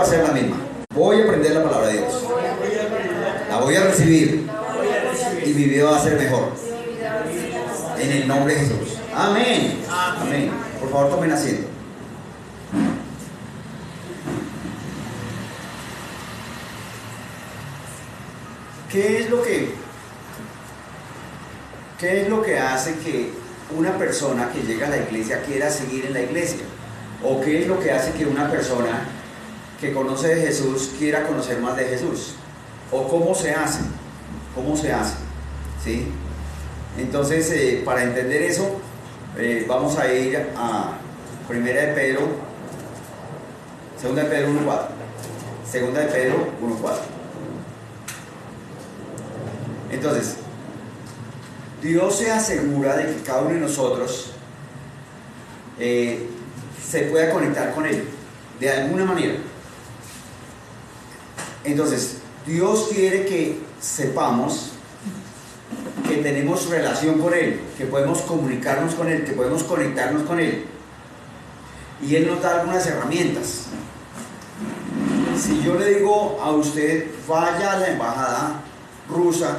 a ser la misma. Voy a aprender la palabra de Dios. La voy a recibir. Y mi vida va a ser mejor. En el nombre de Jesús. Amén. Amén. Por favor, tomen asiento. ¿Qué es lo que hace que una persona que llega a la iglesia quiera seguir en la iglesia? ¿O qué es lo que hace que una persona que conoce de Jesús quiera conocer más de Jesús? ¿O cómo se hace? ¿Cómo se hace? ¿Sí? Entonces, para entender eso, vamos a ir a 1 de Pedro, 2 de Pedro 1.4. 2 de Pedro 1.4. Entonces, Dios se asegura de que cada uno de nosotros se pueda conectar con Él, de alguna manera. Entonces, Dios quiere que sepamos que tenemos relación con Él, que podemos comunicarnos con Él, que podemos conectarnos con Él. Y Él nos da algunas herramientas. Si yo le digo a usted, vaya a la embajada rusa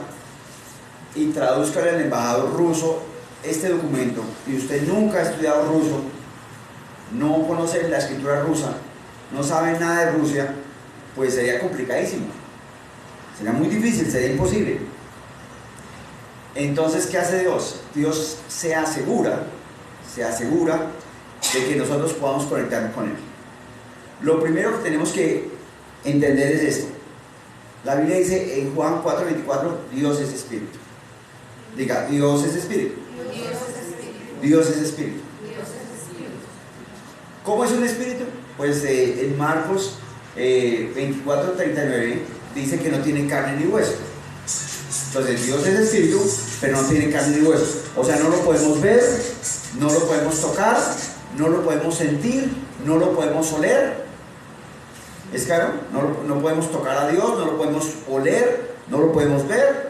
y traduzca al embajador ruso este documento, y usted nunca ha estudiado ruso, no conoce la escritura rusa, no sabe nada de Rusia, pues sería complicadísimo, sería muy difícil, sería imposible. Entonces, ¿qué hace Dios? Dios se asegura de que nosotros podamos conectarnos con Él. Lo primero que tenemos que entender es esto. La Biblia dice en Juan 4:24, Dios es espíritu. Diga, Dios es espíritu. Dios es espíritu. ¿Cómo es un espíritu? Pues en Marcos 24:39 dice que no tiene carne ni hueso. Entonces Dios es espíritu, pero no tiene carne ni hueso. O sea, no lo podemos ver, no lo podemos tocar, no lo podemos sentir, no lo podemos oler. ¿Es claro? No podemos tocar a Dios, no lo podemos oler, no lo podemos ver.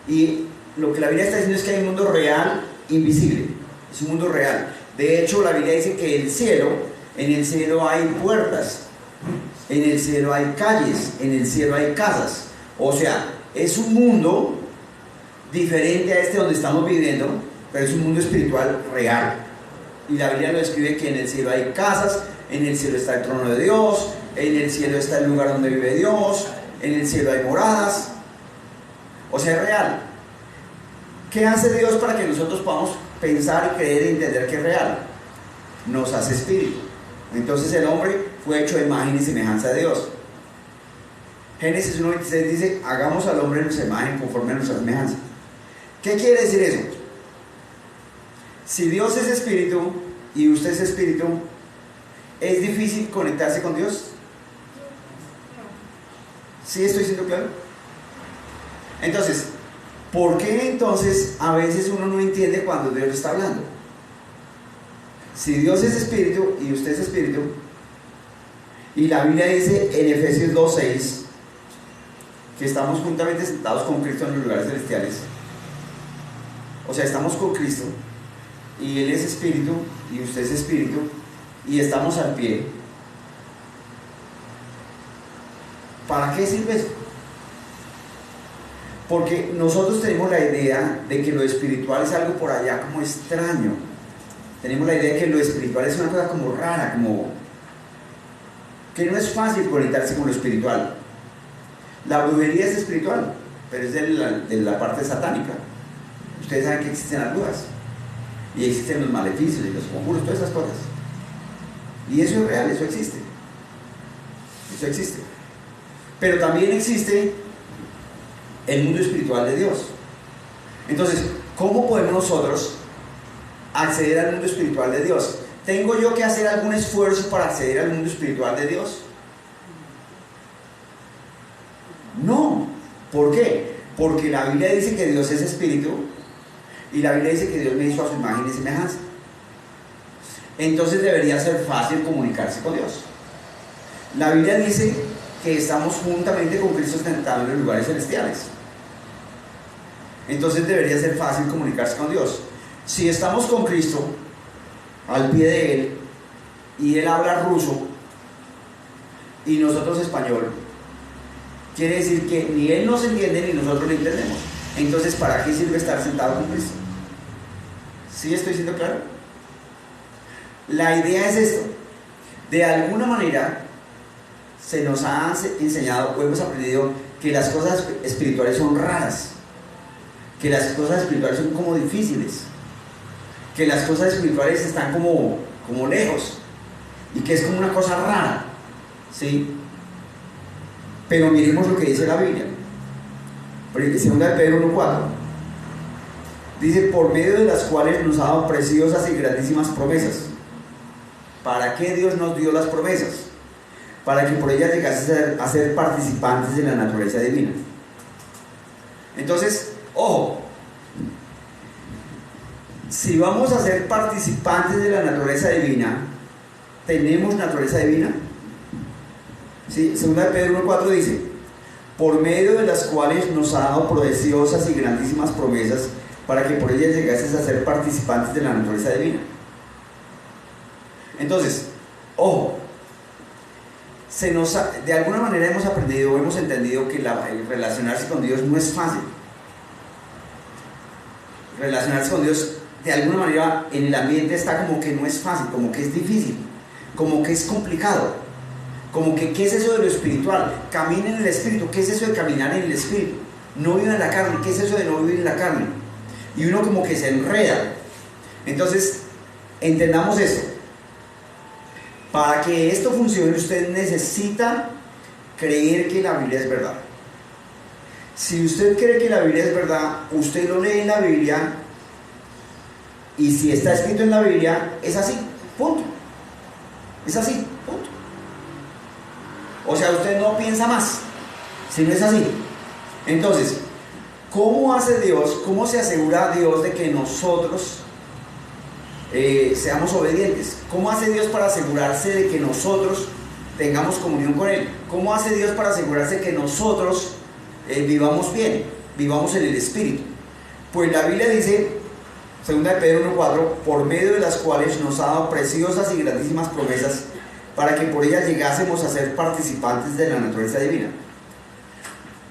Y lo que la Biblia está diciendo es que hay un mundo real, invisible. Es un mundo real. De hecho, la Biblia dice que en el cielo hay puertas, en el cielo hay calles, en el cielo hay casas. O sea, es un mundo diferente a este donde estamos viviendo, pero es un mundo espiritual real. Y la Biblia lo describe que en el cielo hay casas, en el cielo está el trono de Dios, en el cielo está el lugar donde vive Dios, en el cielo hay moradas. O sea, es real. ¿Qué hace Dios para que nosotros podamos pensar y creer y entender que es real? Nos hace espíritu. Entonces el hombre fue hecho de imagen y semejanza de Dios. Génesis 1:26 dice, hagamos al hombre en nuestra imagen conforme a nuestra semejanza. ¿Qué quiere decir eso? Si Dios es espíritu y usted es espíritu, ¿es difícil conectarse con Dios? ¿Sí estoy siendo claro? Entonces, ¿por qué entonces a veces uno no entiende cuando Dios está hablando? Si Dios es espíritu y usted es espíritu, y la Biblia dice en Efesios 2:6 que estamos juntamente sentados con Cristo en los lugares celestiales, o sea, estamos con Cristo y Él es espíritu y usted es espíritu y estamos al pie. ¿Para qué sirve eso? Porque nosotros tenemos la idea de que lo espiritual es algo por allá como extraño. Tenemos la idea de que lo espiritual es una cosa como rara, como que no es fácil conectarse con lo espiritual. La brujería es espiritual, pero es de la parte satánica. Ustedes saben que existen las brujas y existen los maleficios y los conjuros, todas esas cosas. Y eso es real, eso existe. Eso existe. Pero también existe el mundo espiritual de Dios. Entonces, ¿cómo podemos nosotros acceder al mundo espiritual de Dios? ¿Tengo yo que hacer algún esfuerzo para acceder al mundo espiritual de Dios? No. ¿Por qué? Porque la Biblia dice que Dios es espíritu y la Biblia dice que Dios me hizo a su imagen y semejanza. Entonces debería ser fácil comunicarse con Dios. La Biblia dice que estamos juntamente con Cristo sentados en los lugares celestiales. Entonces debería ser fácil comunicarse con Dios. Si estamos con Cristo al pie de Él y Él habla ruso, y nosotros español, quiere decir que ni él nos entiende ni nosotros le entendemos. Entonces, ¿para qué sirve estar sentado con Cristo? ¿Sí estoy siendo claro? La idea es esto. De alguna manera se nos ha enseñado o hemos aprendido que las cosas espirituales son raras, que las cosas espirituales son como difíciles, que las cosas espirituales están como lejos y que es como una cosa rara, ¿sí? Pero miremos lo que dice la Biblia. Segunda de Pedro 1:4 dice: por medio de las cuales nos ha dado preciosas y grandísimas promesas. ¿Para qué Dios nos dio las promesas? Para que por ellas llegase a ser participantes de la naturaleza divina. Entonces, ojo, si vamos a ser participantes de la naturaleza divina, ¿tenemos naturaleza divina? ¿Sí? Segunda de Pedro 1:4 dice: por medio de las cuales nos ha dado preciosas y grandísimas promesas, para que por ellas llegases a ser participantes de la naturaleza divina. Entonces, ojo, de alguna manera hemos aprendido o hemos entendido que el relacionarse con Dios no es fácil. Relacionarse con Dios de alguna manera en el ambiente está como que no es fácil, como que es difícil, como que es complicado, como que ¿qué es eso de lo espiritual? Camina en el espíritu. ¿Qué es eso de caminar en el espíritu? No vive en la carne. ¿Qué es eso de no vivir en la carne? Y uno como que se enreda. Entonces, entendamos esto. Para que esto funcione, usted necesita creer que la Biblia es verdad. Si usted cree que la Biblia es verdad, usted lo lee en la Biblia, y si está escrito en la Biblia, es así, punto. Es así, punto. O sea, usted no piensa más, si no es así. Entonces, ¿cómo hace Dios, cómo se asegura Dios de que nosotros seamos obedientes? ¿Cómo hace Dios para asegurarse de que nosotros tengamos comunión con Él? ¿Cómo hace Dios para asegurarse que nosotros vivamos bien, vivamos en el Espíritu? Pues la Biblia dice, 2 de Pedro 1:4, por medio de las cuales nos ha dado preciosas y grandísimas promesas, para que por ellas llegásemos a ser participantes de la naturaleza divina.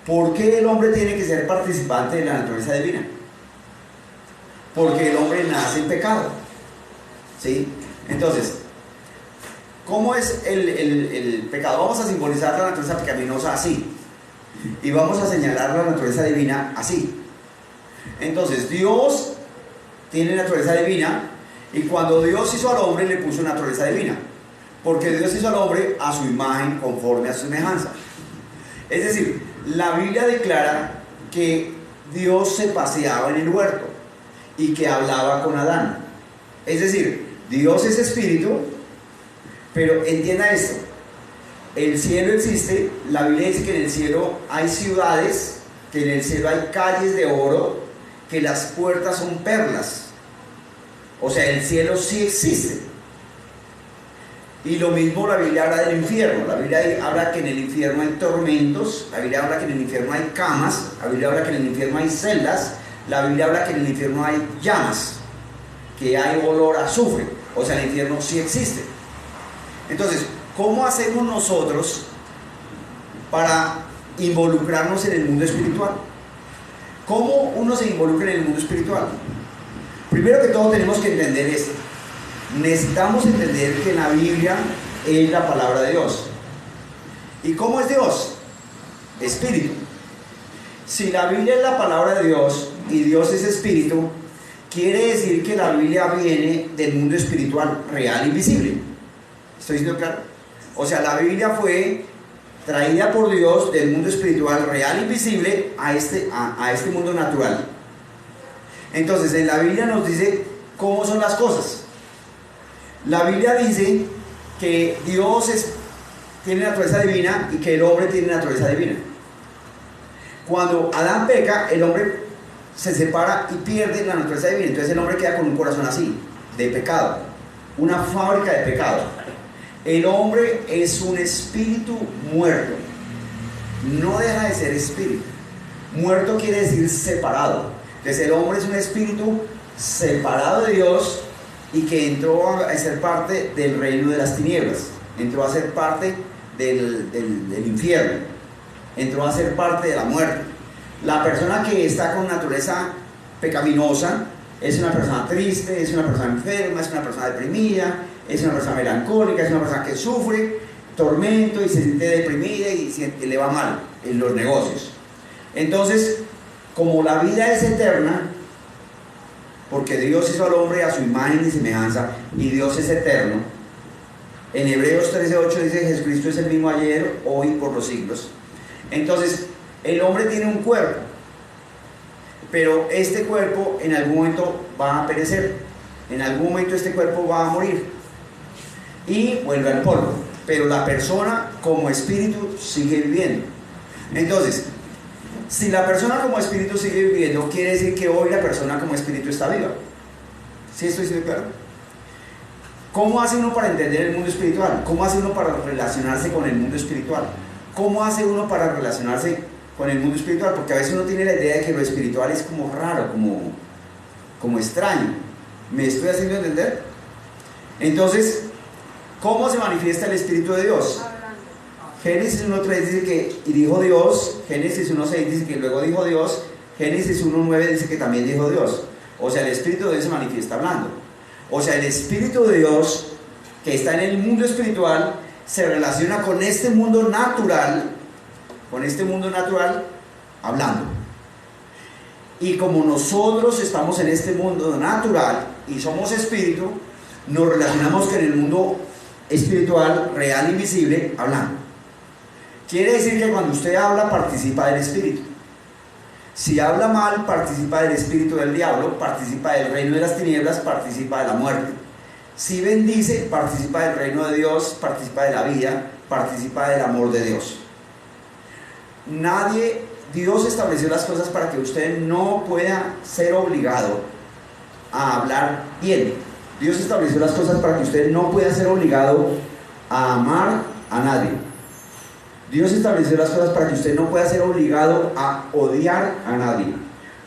¿Por qué el hombre tiene que ser participante de la naturaleza divina? Porque el hombre nace en pecado, ¿sí? Entonces, ¿cómo es el pecado? Vamos a simbolizar la naturaleza pecaminosa así, y vamos a señalar la naturaleza divina así. Entonces, Dios tiene naturaleza divina, y cuando Dios hizo al hombre le puso naturaleza divina, porque Dios hizo al hombre a su imagen, conforme a su semejanza. Es decir, la Biblia declara que Dios se paseaba en el huerto y que hablaba con Adán. Es decir, Dios es espíritu, pero entienda esto: el cielo existe. La Biblia dice que en el cielo hay ciudades, que en el cielo hay calles de oro, que las puertas son perlas. O sea, el cielo sí existe. Y lo mismo la Biblia habla del infierno. La Biblia habla que en el infierno hay tormentos, la Biblia habla que en el infierno hay camas, la Biblia habla que en el infierno hay celdas, la Biblia habla que en el infierno hay llamas, que hay olor a azufre. O sea, el infierno sí existe. Entonces, ¿cómo hacemos nosotros para involucrarnos en el mundo espiritual? ¿Cómo uno se involucra en el mundo espiritual? Primero que todo tenemos que entender esto. Necesitamos entender que la Biblia es la palabra de Dios. ¿Y cómo es Dios? Espíritu. Si la Biblia es la palabra de Dios y Dios es espíritu, quiere decir que la Biblia viene del mundo espiritual real y visible. ¿Estoy diciendo claro? O sea, la Biblia fue traída por Dios del mundo espiritual real y visible a este mundo natural. Entonces, en la Biblia nos dice cómo son las cosas. La Biblia dice que Dios tiene naturaleza divina y que el hombre tiene naturaleza divina. Cuando Adán peca, el hombre se separa y pierde la naturaleza divina. Entonces el hombre queda con un corazón así, de pecado, una fábrica de pecado. El hombre es un espíritu muerto, no deja de ser espíritu. Muerto quiere decir separado. Entonces el hombre es un espíritu separado de Dios y que entró a ser parte del reino de las tinieblas, entró a ser parte del infierno, entró a ser parte de la muerte. La persona que está con naturaleza pecaminosa es una persona triste, es una persona enferma, es una persona deprimida, es una persona melancólica, es una persona que sufre tormento y se siente deprimida y le va mal en los negocios. Entonces, como la vida es eterna, porque Dios hizo al hombre a su imagen y semejanza, y Dios es eterno, en Hebreos 13:8 dice que Jesucristo es el mismo ayer, hoy, por los siglos. Entonces, el hombre tiene un cuerpo, pero este cuerpo en algún momento va a perecer, en algún momento este cuerpo va a morir y vuelve al polvo, pero la persona como espíritu sigue viviendo. Entonces, si la persona como espíritu sigue viviendo, quiere decir que hoy la persona como espíritu está viva. ¿Sí estoy siendo claro? ¿Cómo hace uno para entender el mundo espiritual? ¿Cómo hace uno para relacionarse con el mundo espiritual? ¿Cómo hace uno para relacionarse con el mundo espiritual? Porque a veces uno tiene la idea de que lo espiritual es como raro, como extraño. ¿Me estoy haciendo entender? Entonces, ¿cómo se manifiesta el Espíritu de Dios? Génesis 1:3 dice que y dijo Dios, Génesis 1:6 dice que luego dijo Dios, Génesis 1:9 dice que también dijo Dios. O sea, el Espíritu de Dios se manifiesta hablando. O sea, el Espíritu de Dios que está en el mundo espiritual se relaciona con este mundo natural, hablando. Y como nosotros estamos en este mundo natural y somos espíritu, nos relacionamos con el mundo espiritual, real, invisible, hablando. Quiere decir que cuando usted habla, participa del espíritu. Si habla mal, participa del espíritu del diablo, participa del reino de las tinieblas, participa de la muerte. Si bendice, participa del reino de Dios, participa de la vida, participa del amor de Dios. Dios estableció las cosas para que usted no pueda ser obligado a hablar bien. Dios estableció las cosas para que usted no pueda ser obligado a amar a nadie. Dios estableció las cosas para que usted no pueda ser obligado a odiar a nadie.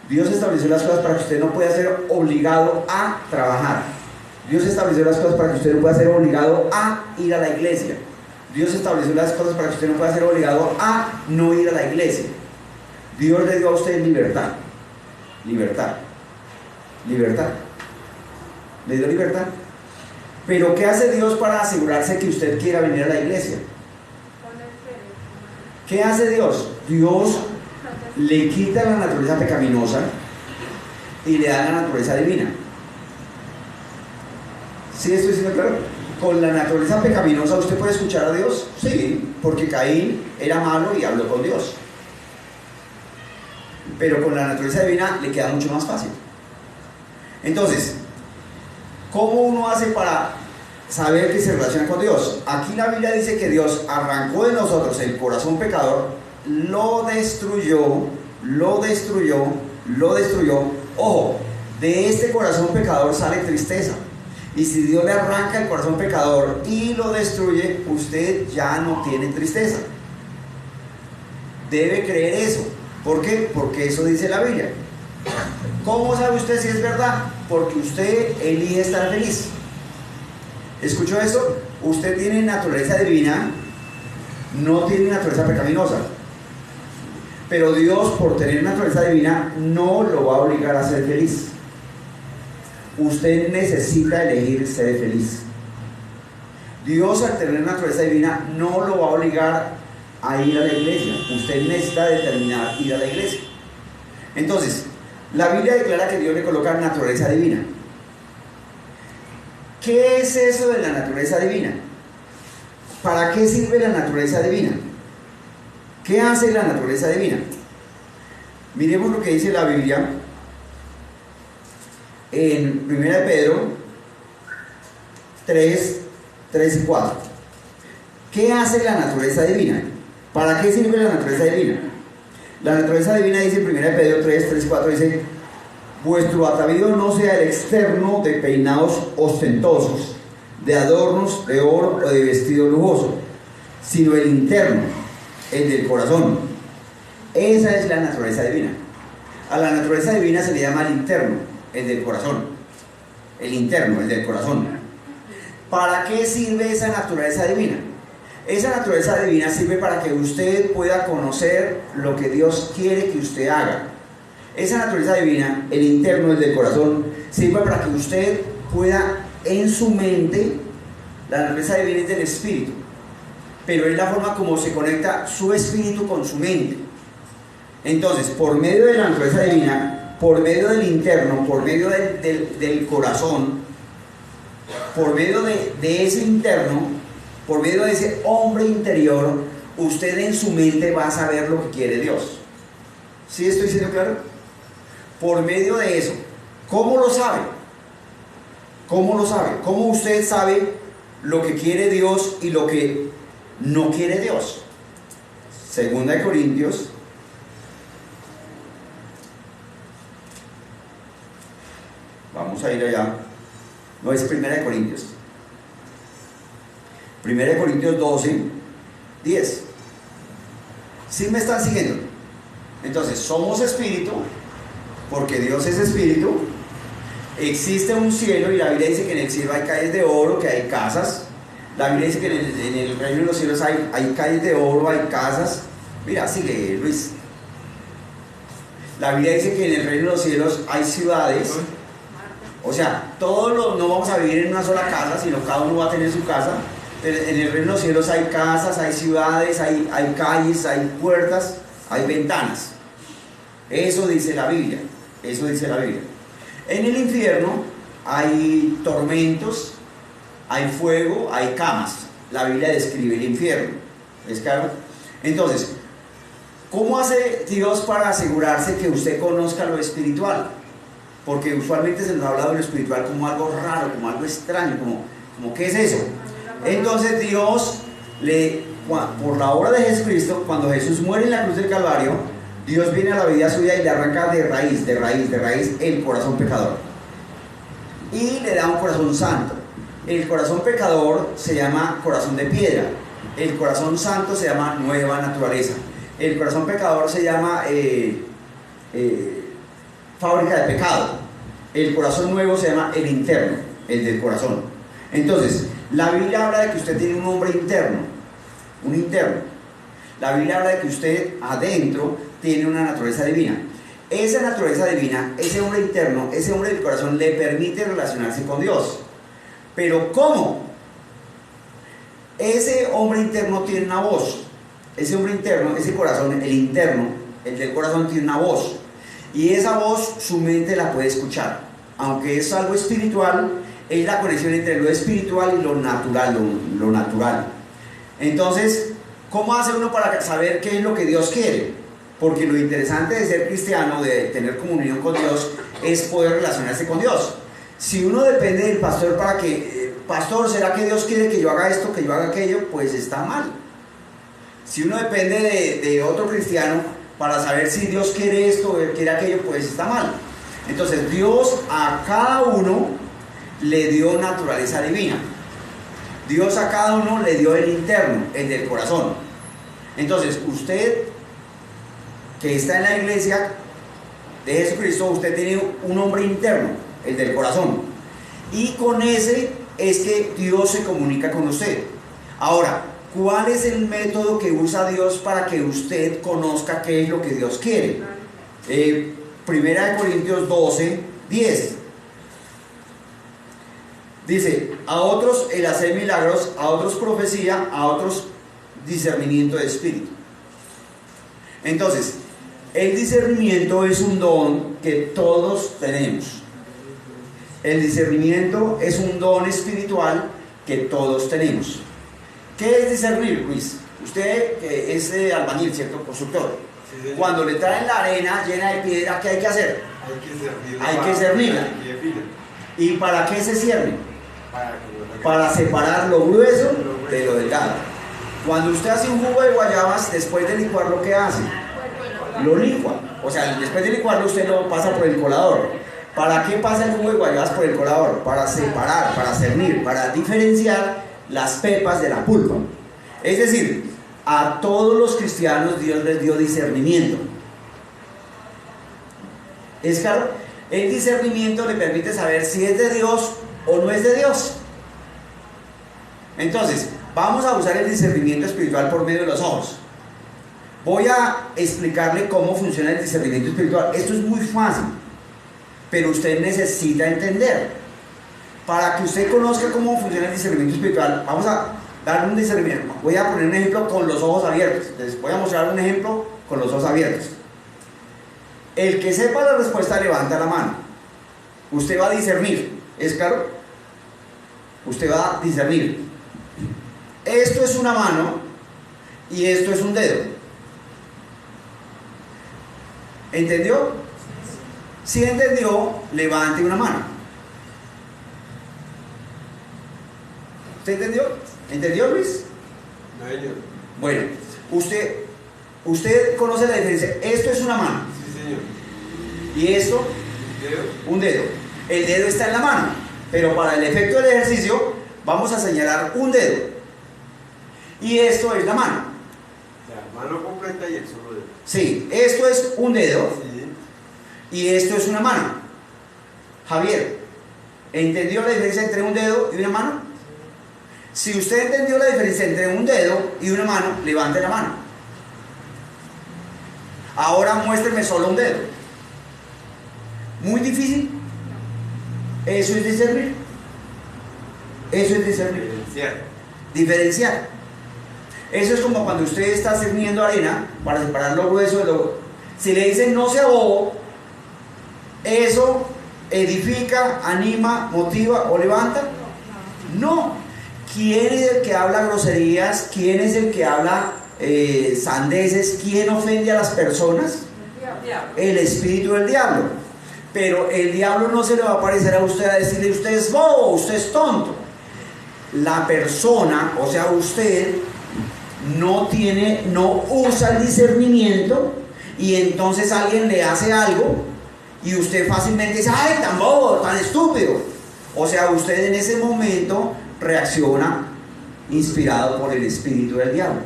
Dios estableció las cosas para que usted no pueda ser obligado a trabajar. Dios estableció las cosas para que usted no pueda ser obligado a ir a la iglesia. Dios estableció las cosas para que usted no pueda ser obligado a no ir a la iglesia. Dios le dio a usted libertad. Libertad. Libertad. Le dio libertad. Pero ¿qué hace Dios para asegurarse que usted quiera venir a la iglesia? ¿Qué hace Dios? Dios le quita la naturaleza pecaminosa y le da la naturaleza divina. ¿Sí estoy diciendo claro? Con la naturaleza pecaminosa usted puede escuchar a Dios, sí, porque Caín era malo y habló con Dios. Pero con la naturaleza divina le queda mucho más fácil. Entonces, ¿cómo uno hace para saber que se relaciona con Dios? Aquí la Biblia dice que Dios arrancó de nosotros el corazón pecador, lo destruyó. Ojo, de este corazón pecador sale tristeza. Y si Dios le arranca el corazón pecador y lo destruye, usted ya no tiene tristeza. Debe creer eso. ¿Por qué? Porque eso dice la Biblia. ¿Cómo sabe usted si es verdad? Porque usted elige estar feliz. ¿Escuchó esto? Usted tiene naturaleza divina, no tiene naturaleza pecaminosa. Pero Dios, por tener naturaleza divina, no lo va a obligar a ser feliz. Usted necesita elegir ser feliz. Dios, al tener naturaleza divina, no lo va a obligar a ir a la iglesia. Usted necesita determinar ir a la iglesia. Entonces, la Biblia declara que Dios le coloca naturaleza divina. ¿Qué es eso de la naturaleza divina? ¿Para qué sirve la naturaleza divina? ¿Qué hace la naturaleza divina? Miremos lo que dice la Biblia en 1 Pedro 3 y 4. ¿Qué hace la naturaleza divina? ¿Para qué sirve la naturaleza divina? La naturaleza divina dice en 1 Pedro 3 y 4, dice: vuestro atavío no sea el externo de peinados ostentosos, de adornos de oro o de vestido lujoso, sino el interno, el del corazón. Esa es la naturaleza divina. A la naturaleza divina se le llama el interno, el del corazón. El interno, el del corazón. ¿Para qué sirve esa naturaleza divina? Esa naturaleza divina sirve para que usted pueda conocer lo que Dios quiere que usted haga. Esa naturaleza divina, el interno, el del corazón, sirve para que usted pueda en su mente, la naturaleza divina es del espíritu, pero es la forma como se conecta su espíritu con su mente. Entonces, por medio de la naturaleza divina, por medio del interno, por medio del corazón, por medio de ese interno, por medio de ese hombre interior, usted en su mente va a saber lo que quiere Dios. ¿Sí estoy siendo claro? Por medio de eso. ¿Cómo lo sabe? ¿Cómo lo sabe? ¿Cómo usted sabe lo que quiere Dios y lo que no quiere Dios? Segunda de Corintios. Vamos a ir allá. No, es Primera de Corintios. Primera de Corintios 12, 10. ¿Sí me están siguiendo? Entonces, somos espíritu, porque Dios es espíritu. Existe un cielo y la Biblia dice que en el cielo hay calles de oro, que hay casas. La Biblia dice que en el reino de los cielos hay calles de oro, hay casas. Mira, sigue Luis. La Biblia dice que en el reino de los cielos hay ciudades. O sea, no vamos a vivir en una sola casa, sino cada uno va a tener su casa. En el reino de los cielos hay casas, hay ciudades, hay calles, hay puertas, hay ventanas. Eso dice la Biblia. Eso dice la Biblia. En el infierno hay tormentos, hay fuego, hay camas. La Biblia describe el infierno. ¿Es claro? Entonces, ¿cómo hace Dios para asegurarse que usted conozca lo espiritual? Porque usualmente se nos ha hablado de lo espiritual como algo raro, como algo extraño, como ¿qué es eso? Entonces Dios, por la obra de Jesucristo, cuando Jesús muere en la cruz del Calvario, Dios viene a la vida suya y le arranca de raíz el corazón pecador. Y le da un corazón santo. El corazón pecador se llama corazón de piedra. El corazón santo se llama nueva naturaleza. El corazón pecador se llama fábrica de pecado. El corazón nuevo se llama el interno, el del corazón. Entonces, la Biblia habla de que usted tiene un hombre interno, un interno. La Biblia habla de que usted adentro tiene una naturaleza divina. Esa naturaleza divina, ese hombre interno, ese hombre del corazón le permite relacionarse con Dios. Pero ¿cómo? Ese hombre interno tiene una voz. Ese hombre interno, ese corazón, el interno, el del corazón tiene una voz. Y esa voz su mente la puede escuchar. Aunque es algo espiritual, es la conexión entre lo espiritual y lo natural, lo natural. Entonces, ¿cómo hace uno para saber qué es lo que Dios quiere? Porque lo interesante de ser cristiano, de tener comunión con Dios, es poder relacionarse con Dios. Si uno depende del pastor para que, pastor, ¿será que Dios quiere que yo haga esto, que yo haga aquello? Pues está mal. Si uno depende de otro cristiano para saber si Dios quiere esto o quiere aquello, pues está mal. Entonces Dios a cada uno le dio naturaleza divina. Dios a cada uno le dio el interno, el del corazón. Entonces usted que está en la iglesia de Jesucristo, usted tiene un hombre interno, el del corazón. Y con ese es que Dios se comunica con usted. Ahora, ¿cuál es el método que usa Dios para que usted conozca qué es lo que Dios quiere? Primera de Corintios 12, 10. Dice, a otros el hacer milagros, a otros profecía, a otros discernimiento de espíritu. Entonces, el discernimiento es un don que todos tenemos. El discernimiento es un don espiritual que todos tenemos. ¿Qué es discernir, Luis? Usted es albañil, ¿cierto? Constructor. Sí, cuando le traen la arena llena de piedra, ¿qué hay que hacer? Hay que cernirla. ¿Y para qué se cierne? Para separar lo grueso de lo delgado. Cuando usted hace un jugo de guayabas, después de licuarlo, ¿qué hace? Lo licua. O sea, después de licuarlo usted lo pasa por el colador. ¿Para qué pasa el jugo de guayabas por el colador? Para separar, para cernir, para diferenciar las pepas de la pulpa. Es decir, a todos los cristianos Dios les dio discernimiento. Es claro, el discernimiento le permite saber si es de Dios o no es de Dios. Entonces, Vamos a usar el discernimiento espiritual por medio de los ojos. Voy a explicarle cómo funciona el discernimiento espiritual. Esto es muy fácil, pero usted necesita entender. Para que usted conozca cómo funciona el discernimiento espiritual, vamos a dar un discernimiento. Voy a poner un ejemplo con los ojos abiertos. Les voy a mostrar un ejemplo con los ojos abiertos. El que sepa la respuesta levanta la mano. Usted va a discernir, ¿es claro? Usted va a discernir. Esto es una mano y esto es un dedo. ¿Entendió? Si entendió, levante una mano. ¿Usted entendió? ¿Entendió, Luis? No, señor. Bueno, usted conoce la diferencia. Esto es una mano. Sí, señor. Y esto, un dedo. El dedo está en la mano, pero para el efecto del ejercicio vamos a señalar un dedo. Y esto es la mano. La mano completa y el solo dedo. Sí, esto es un dedo Sí. y esto es una mano. Javier, ¿entendió la diferencia entre un dedo y una mano? Si usted entendió la diferencia entre un dedo y una mano, levante la mano. Ahora muéstreme solo un dedo. ¿Muy difícil? Eso es discernir. Eso es discernir. Diferenciar. Eso es como cuando usted está cerniendo arena para separar lo grueso de lo... Si le dicen no sea bobo, ¿eso edifica, anima, motiva o levanta? No. ¿Quién es el que habla groserías? ¿Quién es el que habla sandeces? ¿Quién ofende a las personas? El espíritu del diablo. Pero el diablo no se le va a aparecer a usted a decirle usted es bobo, usted es tonto. La persona, o sea usted, no usa el discernimiento y entonces alguien le hace algo y usted fácilmente dice, ay, tan bobo, tan estúpido. O sea, usted en ese momento reacciona inspirado por el espíritu del diablo.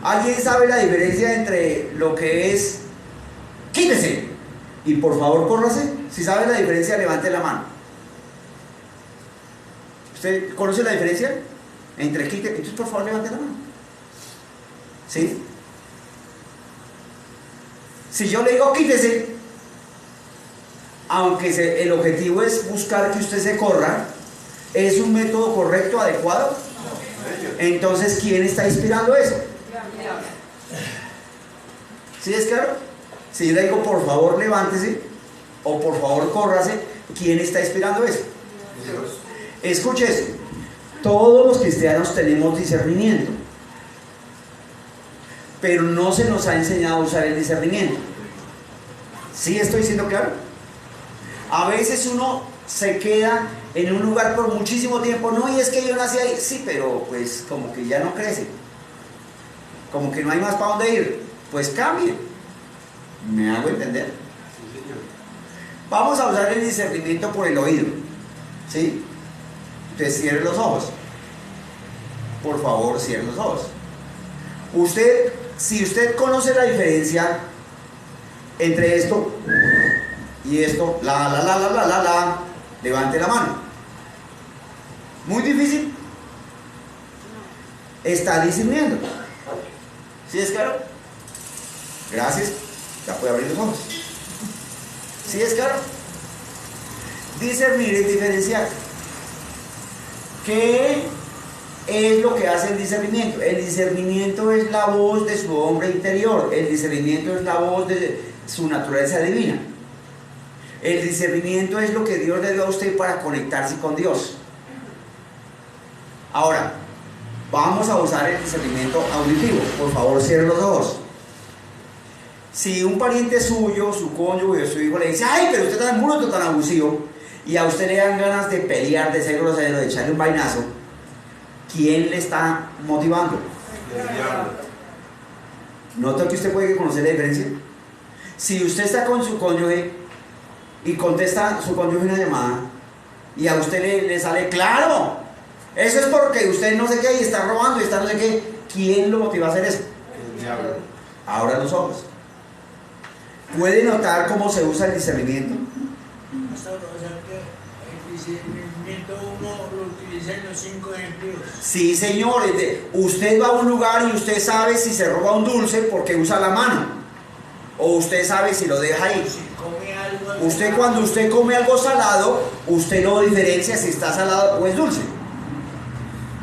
¿Alguien sabe la diferencia entre lo que es quítese y por favor córrase? Si sabe la diferencia, levante la mano. ¿Usted conoce la diferencia entre quítese? Entonces por favor levante la mano. ¿Sí? Si yo le digo quítese, aunque el objetivo es buscar que usted se corra, ¿es un método correcto, adecuado? Entonces, ¿quién está inspirando eso? ¿Sí es claro? Si yo le digo, por favor, levántese, o por favor, córrase, ¿quién está inspirando eso? Dios. Escuche esto. Todos los cristianos tenemos discernimiento, pero no se nos ha enseñado a usar el discernimiento. ¿Sí estoy siendo claro? A veces uno se queda en un lugar por muchísimo tiempo, no, y es que yo nací ahí, sí, pero pues como que ya no crece, como que no hay más para dónde ir, pues cambie. ¿Me hago entender? Sí, señor. Vamos a usar el discernimiento por el oído, ¿sí? Entonces cierre los ojos, por favor, cierre los ojos. Si usted conoce la diferencia entre esto y esto, levante la mano. ¿Muy difícil? Está discerniendo. ¿Sí es claro? Gracias. Ya puede abrir los ojos. ¿Sí es claro? Discernir es diferenciar. ¿Qué es lo que hace el discernimiento? El discernimiento es la voz de su hombre interior. El discernimiento es la voz de su naturaleza divina. El discernimiento es lo que Dios le dio a usted para conectarse con Dios. Ahora, vamos a usar el discernimiento auditivo. Por favor, cierre los ojos. Si un pariente suyo, su cónyuge o su hijo le dice, ay, pero usted es tan bruto, tan abusivo, y a usted le dan ganas de pelear, de ser grosero, de echarle un vainazo, ¿quién le está motivando? El diablo. ¿Nota que usted puede conocer la diferencia? Si usted está con su cónyuge y contesta su cónyuge una llamada y a usted le sale, claro, eso es porque usted no sé qué y está robando y está no sé qué, ¿quién lo motiva a hacer eso? El diablo. Abra los ojos. ¿Puede notar cómo se usa el discernimiento? Pastor, o sea que Discernimiento uno lo utiliza en los 5 empleos. Sí, señor. Usted va a un lugar y usted sabe si se roba un dulce porque usa la mano. O usted sabe si lo deja ahí. Si come algo. Usted, cuando usted come algo salado, usted no diferencia si está salado o es dulce.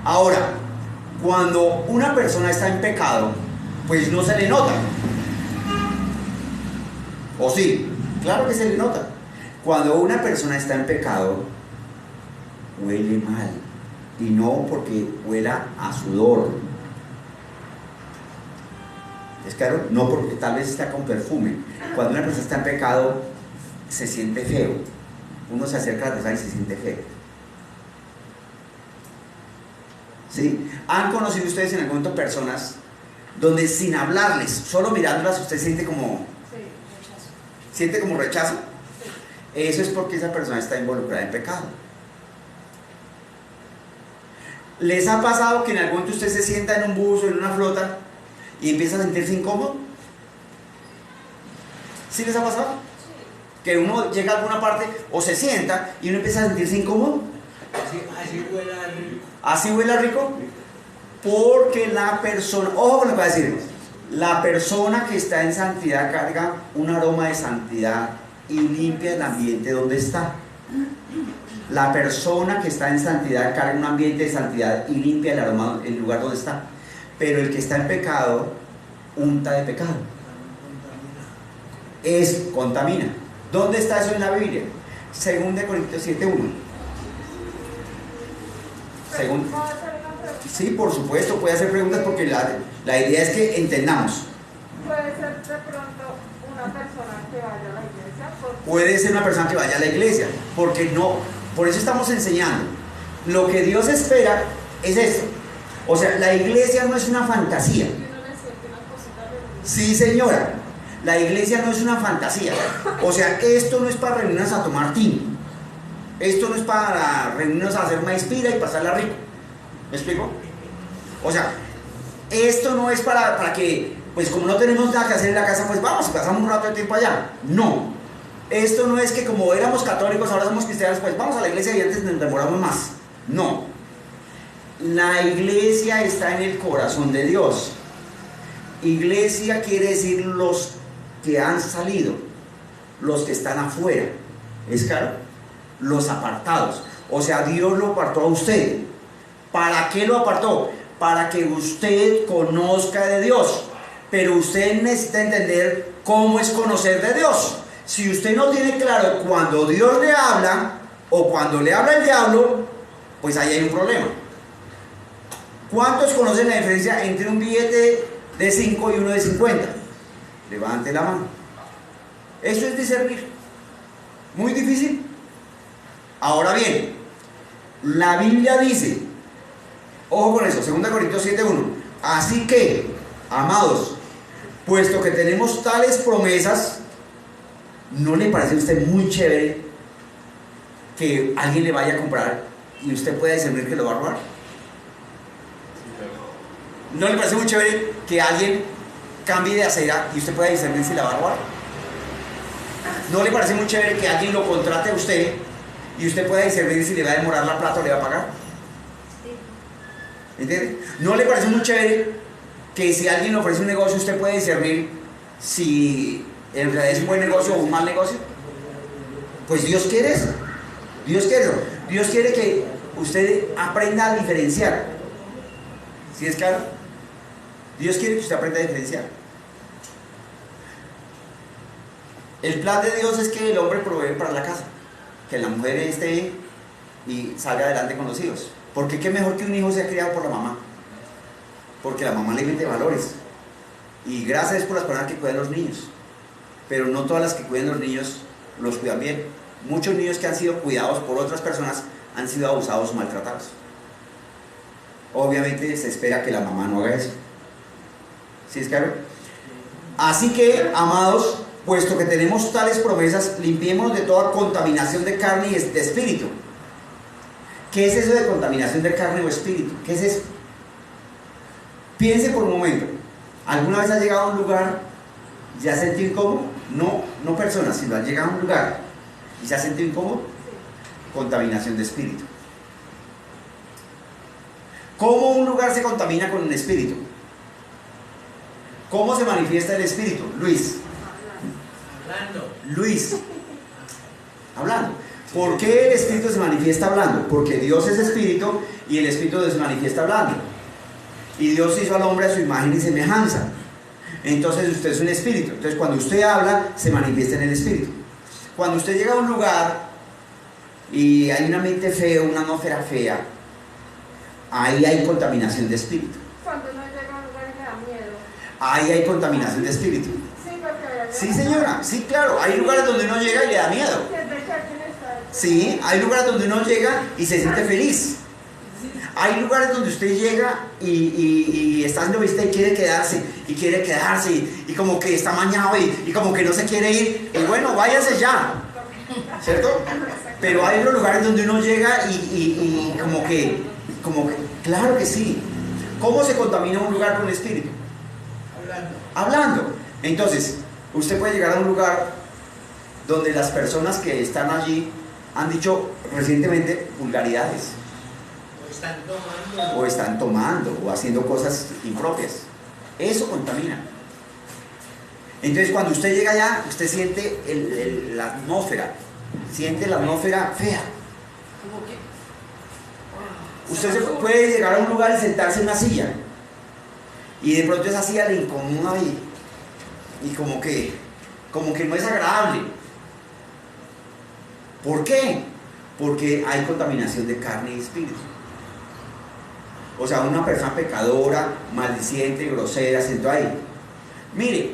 Ahora, cuando una persona está en pecado, pues no se le nota. ¿O sí? Claro que se le nota. Cuando una persona está en pecado, huele mal. Y no porque huela a sudor. ¿Es claro? No porque tal vez está con perfume. Cuando una persona está en pecado, se siente feo. Uno se acerca a la persona y se siente feo. ¿Sí? ¿Han conocido ustedes en algún momento personas donde sin hablarles, solo mirándolas, usted siente como... ¿Siente como rechazo? Eso es porque esa persona está involucrada en pecado. ¿Les ha pasado que en algún momento usted se sienta en un bus o en una flota y empieza a sentirse incómodo? ¿Sí les ha pasado? Que uno llega a alguna parte o se sienta y uno empieza a sentirse incómodo. Así huele a rico. ¿Así huele rico? Porque la persona, ojo con lo que voy a decir, la persona que está en santidad carga un aroma de santidad y limpia el ambiente donde está. La persona que está en santidad carga un ambiente de santidad y limpia el aroma, el lugar donde está. Pero el que está en pecado, unta de pecado. Contamina. ¿Dónde está eso en la Biblia? 2 Corintios 7:1. Según... Sí, por supuesto, puede hacer preguntas porque la idea es que entendamos. Puede ser de pronto una persona que vaya a la iglesia. Puede ser una persona que vaya a la iglesia, porque no, por eso estamos enseñando. Lo que Dios espera es esto. O sea, la iglesia no es una fantasía. Sí, señora, la iglesia no es una fantasía. O sea, esto no es para reunirnos a tomar tinto. Esto no es para reunirnos a hacer maíz pira y pasarla rico. ¿Me explico? O sea, esto no es para que, pues como no tenemos nada que hacer en la casa, pues vamos y pasamos un rato de tiempo allá. No. Esto no es que como éramos católicos, ahora somos cristianos, pues vamos a la iglesia y antes nos demoramos más. No. La iglesia está en el corazón de Dios. Iglesia quiere decir los que han salido, los que están afuera. ¿Es claro? Los apartados. O sea, Dios lo apartó a usted. ¿Para qué lo apartó? Para que usted conozca de Dios. Pero usted necesita entender cómo es conocer de Dios. Si usted no tiene claro cuando Dios le habla o cuando le habla el diablo, pues ahí hay un problema. ¿Cuántos conocen la diferencia entre un billete de 5 y uno de 50? Levante la mano. Eso es discernir. Muy difícil. Ahora bien, la Biblia dice, ojo con eso, 2 Corintios 7:1. Así que, amados, puesto que tenemos tales promesas, ¿no le parece a usted muy chévere que alguien le vaya a comprar y usted pueda discernir que lo va a robar? ¿No le parece muy chévere que alguien cambie de acera y usted pueda discernir si la va a robar? ¿No le parece muy chévere que alguien lo contrate a usted y usted pueda discernir si le va a demorar la plata o le va a pagar? ¿Entiende? ¿No le parece muy chévere que si alguien le ofrece un negocio usted puede discernir si en realidad es un buen negocio o un mal negocio? Pues Dios quiere eso. Dios quiere eso. Dios quiere que usted aprenda a diferenciar. ¿Sí es claro? Dios quiere que usted aprenda a diferenciar. El plan de Dios es que el hombre provee para la casa, que la mujer esté y salga adelante con los hijos. Porque qué mejor que un hijo sea criado por la mamá. Porque la mamá le mete valores. Y gracias por las personas que cuidan los niños. Pero no todas las que cuidan los niños los cuidan bien. Muchos niños que han sido cuidados por otras personas han sido abusados o maltratados. Obviamente se espera que la mamá no haga eso. ¿Sí es claro? Así que, amados, puesto que tenemos tales promesas, limpiémonos de toda contaminación de carne y de espíritu. ¿Qué es eso de contaminación de carne o espíritu? ¿Qué es eso? Piense por un momento. ¿Alguna vez ha llegado a un lugar y se ha sentido incómodo? No personas, sino ha llegado a un lugar y se ha sentido incómodo. contaminación de espíritu. ¿Cómo un lugar se contamina con el espíritu? ¿Cómo se manifiesta el espíritu? Luis. Hablando. ¿Por qué el espíritu se manifiesta hablando? Porque Dios es espíritu y el espíritu se manifiesta hablando. Y Dios hizo al hombre a su imagen y semejanza. Entonces usted es un espíritu. Entonces cuando usted habla, se manifiesta en el espíritu. Cuando usted llega a un lugar y hay un ambiente feo, una atmósfera fea, ahí hay contaminación de espíritu. Cuando uno llega a un lugar y le da miedo. Ahí hay contaminación de espíritu. Sí, porque Sí, señora, sí, claro. Hay lugares donde uno llega y le da miedo. Sí, hay lugares donde uno llega y se siente feliz. Hay lugares donde usted llega y está haciendo visita y quiere quedarse, y como que está mañado y como que no se quiere ir. Y bueno, váyase ya, ¿cierto? Pero hay otros lugares donde uno llega y como que, claro que sí. ¿Cómo se contamina un lugar con el espíritu? Hablando. Entonces, usted puede llegar a un lugar donde las personas que están allí han dicho recientemente vulgaridades. O están tomando o haciendo cosas impropias. Eso contamina. Entonces cuando usted llega allá, usted siente la atmósfera. Siente la atmósfera fea. Usted puede llegar a un lugar y sentarse en una silla. Y de pronto esa silla le incomoda y como que no es agradable. ¿Por qué? Porque hay contaminación de carne y espíritu. O sea, una persona pecadora, maldiciente, grosera, sentó ahí. Mire,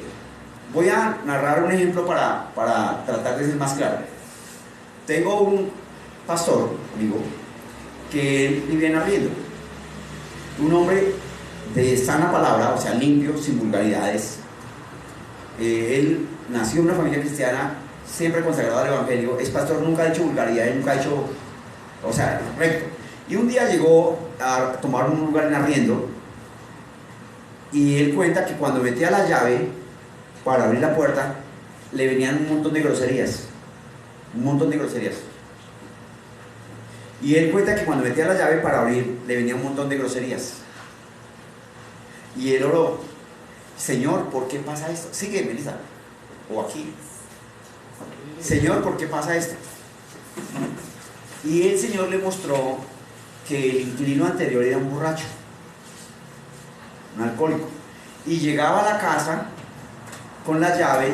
voy a narrar un ejemplo para tratar de ser más claro. Tengo un pastor, amigo, que él vivía en arriendo. Un hombre de sana palabra, o sea, limpio, sin vulgaridades. Él nació en una familia cristiana, siempre consagrado al evangelio. Es pastor, nunca ha hecho vulgaridades, nunca ha hecho, o sea, recto. Y un día llegó a tomar un lugar en arriendo y él cuenta que cuando metía la llave para abrir la puerta le venían un montón de groserías, y él cuenta que cuando metía la llave para abrir le venía un montón de groserías y él oró: Señor, ¿por qué pasa esto? Sigue, Melissa, o aquí. Señor, ¿por qué pasa esto? Y el Señor le mostró que el inquilino anterior era un borracho, un alcohólico, y llegaba a la casa con la llave.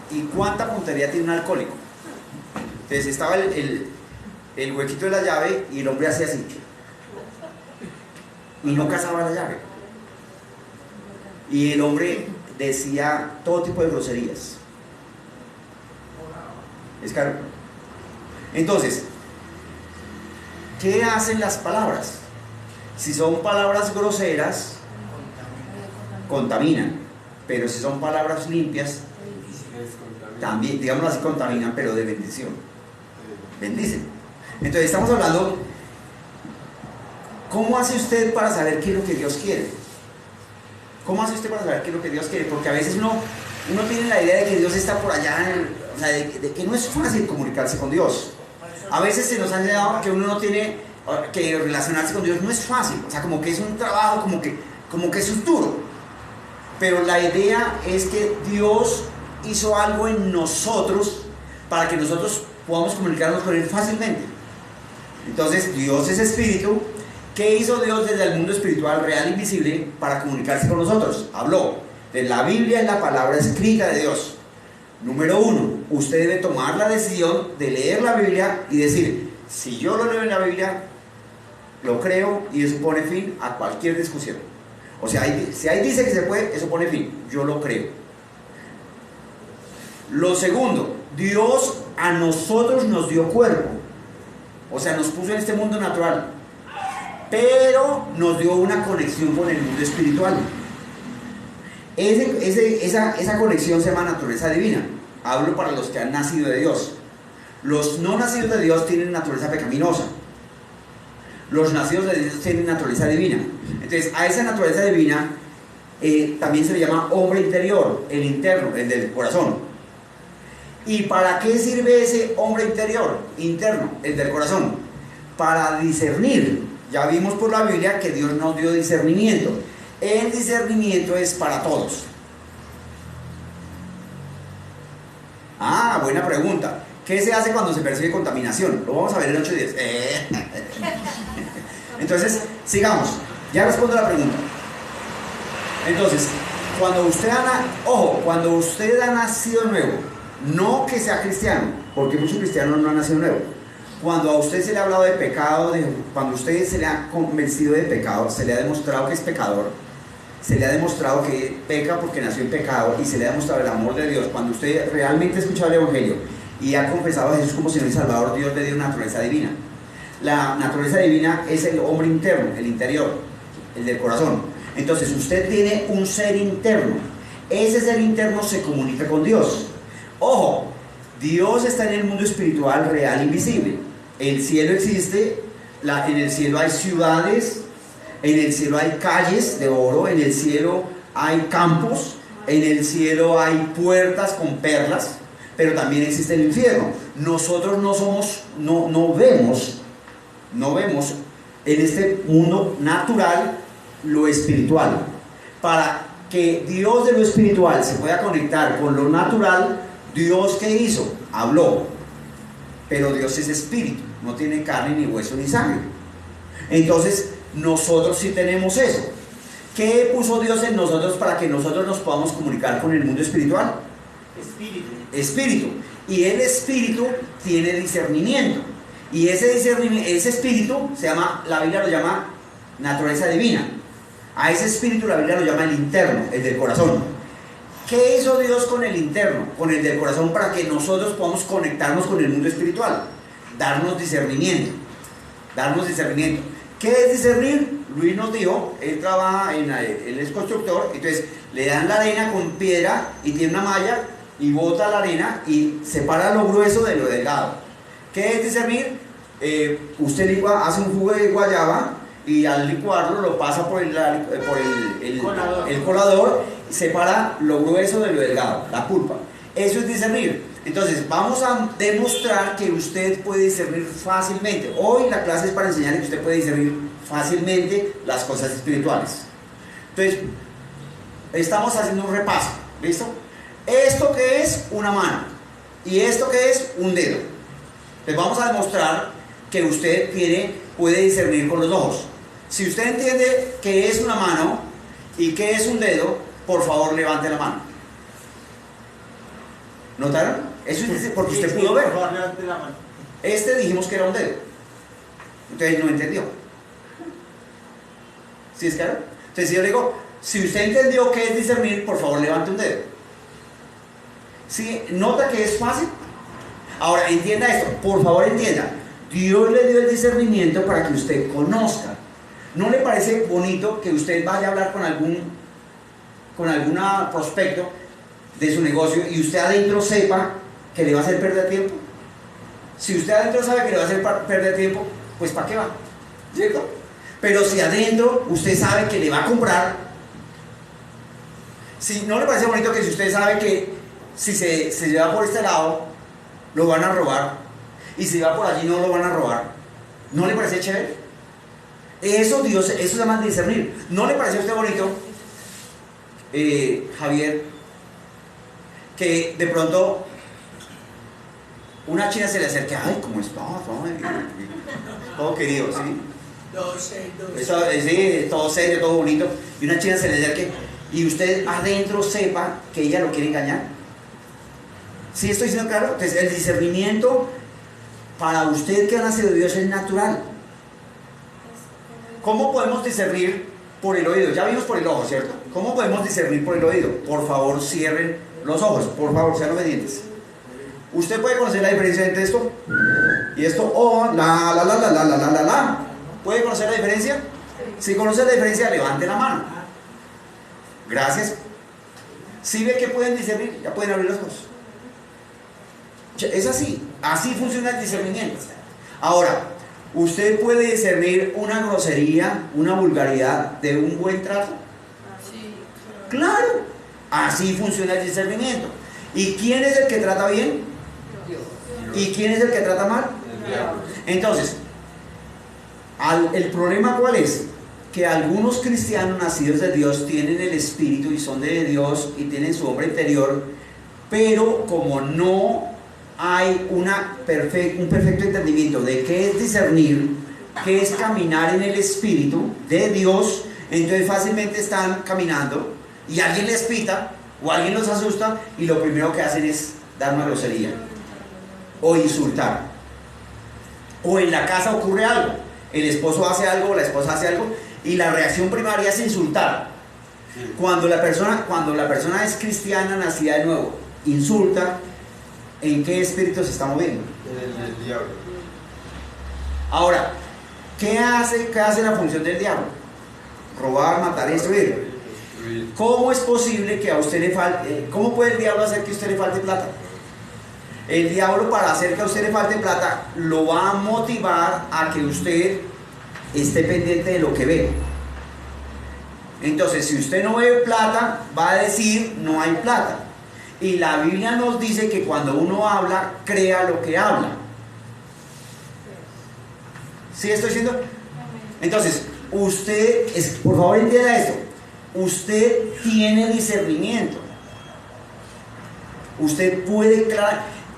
¿Y cuánta puntería tiene un alcohólico? Entonces estaba el huequito de la llave y el hombre hacía así y no cazaba la llave, y el hombre decía todo tipo de groserías. Es claro. Entonces, ¿qué hacen las palabras? Si son palabras groseras, contaminan. Pero si son palabras limpias, también, digámoslo así, contaminan, pero de bendición. Bendicen. Entonces estamos hablando, ¿cómo hace usted para saber qué es lo que Dios quiere? ¿Cómo hace usted para saber qué es lo que Dios quiere? Porque a veces uno tiene la idea de que Dios está por allá, o sea, de que no es fácil comunicarse con Dios. A veces se nos ha dado que uno no tiene que relacionarse con Dios, no es fácil, o sea, como que es un trabajo, como que es duro. Pero la idea es que Dios hizo algo en nosotros para que nosotros podamos comunicarnos con Él fácilmente. Entonces, Dios es espíritu. ¿Qué hizo Dios desde el mundo espiritual real invisible para comunicarse con nosotros? Habló. De la Biblia es la palabra escrita de Dios. Número 1, usted debe tomar la decisión de leer la Biblia y decir: si yo lo leo en la Biblia, lo creo, y eso pone fin a cualquier discusión. O sea, si ahí dice que se puede, eso pone fin, yo lo creo. Lo segundo, Dios a nosotros nos dio cuerpo, o sea, nos puso en este mundo natural, pero nos dio una conexión con el mundo espiritual. Esa conexión se llama naturaleza divina. Hablo para los que han nacido de Dios. Los no nacidos de Dios tienen naturaleza pecaminosa. Los nacidos de Dios tienen naturaleza divina. Entonces, a esa naturaleza divina también se le llama hombre interior, el interno, el del corazón. ¿Y para qué sirve ese hombre interno, el del corazón? Para discernir. Ya vimos por la Biblia que Dios nos dio discernimiento. El discernimiento es para todos. Ah, buena pregunta. ¿Qué se hace cuando se percibe contaminación? Lo vamos a ver en 8 días. Entonces, sigamos. Ya respondo la pregunta. Entonces, cuando usted ha nacido nuevo, no que sea cristiano, porque muchos cristianos no han nacido nuevo. Cuando a usted se le ha hablado de pecado, cuando a usted se le ha convencido de pecado, se le ha demostrado que es pecador, se le ha demostrado que peca porque nació en pecado y se le ha demostrado el amor de Dios, cuando usted realmente ha escuchado el Evangelio y ha confesado a Jesús como Señor y Salvador, Dios le dio una naturaleza divina. La naturaleza divina es el hombre interno, el interior, el del corazón. Entonces usted tiene un ser interno. Ese ser interno se comunica con Dios. Ojo, Dios está en el mundo espiritual real, invisible. El cielo existe, en el cielo hay ciudades, en el cielo hay calles de oro, en el cielo hay campos, en el cielo hay puertas con perlas, pero también existe el infierno. Nosotros no vemos en este mundo natural lo espiritual. Para que Dios de lo espiritual se pueda conectar con lo natural, Dios, ¿qué hizo? Habló. Pero Dios es espíritu, no tiene carne, ni hueso, ni sangre. Entonces, nosotros sí tenemos eso. ¿Qué puso Dios en nosotros para que nosotros nos podamos comunicar con el mundo espiritual? Espíritu. Y el espíritu tiene discernimiento. Y ese espíritu se llama, la Biblia lo llama naturaleza divina. A ese espíritu la Biblia lo llama el interno, el del corazón. ¿Qué hizo Dios con el interno, con el del corazón, para que nosotros podamos conectarnos con el mundo espiritual? Darnos discernimiento. ¿Qué es discernir? Luis nos dijo, él trabaja él es constructor, entonces le dan la arena con piedra y tiene una malla y bota la arena y separa lo grueso de lo delgado. ¿Qué es discernir? Usted hace un jugo de guayaba y al licuarlo lo pasa por el colador y separa lo grueso de lo delgado, la pulpa. Eso es discernir. Entonces vamos a demostrar que usted puede discernir fácilmente. Hoy la clase es para enseñarle que usted puede discernir fácilmente las cosas espirituales. Entonces estamos haciendo un repaso, ¿listo? Esto que es una mano y esto que es un dedo. Les vamos a demostrar que usted puede discernir con los ojos. Si usted entiende qué es una mano y qué es un dedo, por favor levante la mano. ¿Notaron? Eso es porque usted pudo ver. Este dijimos que era un dedo. Entonces no entendió. ¿Sí es claro? Entonces si yo le digo, si usted entendió qué es discernir, por favor levante un dedo. ¿Sí? ¿Nota que es fácil? Ahora entienda esto, por favor entienda. Dios le dio el discernimiento para que usted conozca. ¿No le parece bonito que usted vaya a hablar con algún prospecto de su negocio y usted adentro sepa que le va a hacer perder tiempo? Si usted adentro sabe que le va a hacer perder tiempo, pues ¿para qué va? ¿Cierto? Pero si adentro usted sabe que le va a comprar, si no le parece bonito que si usted sabe que si se lleva por este lado lo van a robar y si va por allí no lo van a robar, ¿no le parece chévere? Eso se llama discernir. ¿No le parece a usted bonito, Javier, que de pronto una china se le acerque? Ay, ¿cómo está? Todo querido, ¿sí? Todo serio. Sí, todo serio, todo bonito. Y una china se le acerque y usted adentro sepa que ella lo quiere engañar. ¿Sí estoy diciendo claro? Entonces el discernimiento para usted que ha nacido de Dios es natural. ¿Cómo podemos discernir por el oído? Ya vimos por el ojo, ¿cierto? ¿Cómo podemos discernir por el oído? Por favor, cierren los ojos. Por favor, sean obedientes. ¿Usted puede conocer la diferencia entre esto y esto? La. ¿Puede conocer la diferencia? Si conoce la diferencia, levante la mano. Gracias. Si ve que pueden discernir, ya pueden abrir los ojos. Es así funciona el discernimiento. Ahora, ¿usted puede discernir una grosería, una vulgaridad de un buen trato? Sí. Claro, así funciona el discernimiento. ¿Y quién es el que trata bien? Dios. ¿Y quién es el que trata mal? El diablo. Entonces, el problema ¿cuál es? Que algunos cristianos nacidos de Dios tienen el Espíritu y son de Dios y tienen su hombre interior, pero como no hay un perfecto entendimiento de qué es discernir, qué es caminar en el Espíritu de Dios, entonces fácilmente están caminando y alguien les pita o alguien los asusta y lo primero que hacen es dar una grosería o insultar. O en la casa ocurre algo, el esposo hace algo o la esposa hace algo y la reacción primaria es insultar. Sí. Cuando la persona es cristiana, nacida de nuevo, insulta, ¿en qué espíritu se está moviendo? El diablo. Ahora, ¿qué hace la función del diablo? Robar, matar y destruir. Destruir. ¿Cómo es posible que a usted le falte, cómo puede el diablo hacer que a usted le falte plata? El diablo, para hacer que a usted le falte plata, lo va a motivar a que usted esté pendiente de lo que ve. Entonces, si usted no ve plata, va a decir no hay plata. Y la Biblia nos dice que cuando uno habla, crea lo que habla. ¿Sí estoy diciendo? Entonces, por favor entienda esto. Usted tiene discernimiento. Usted puede,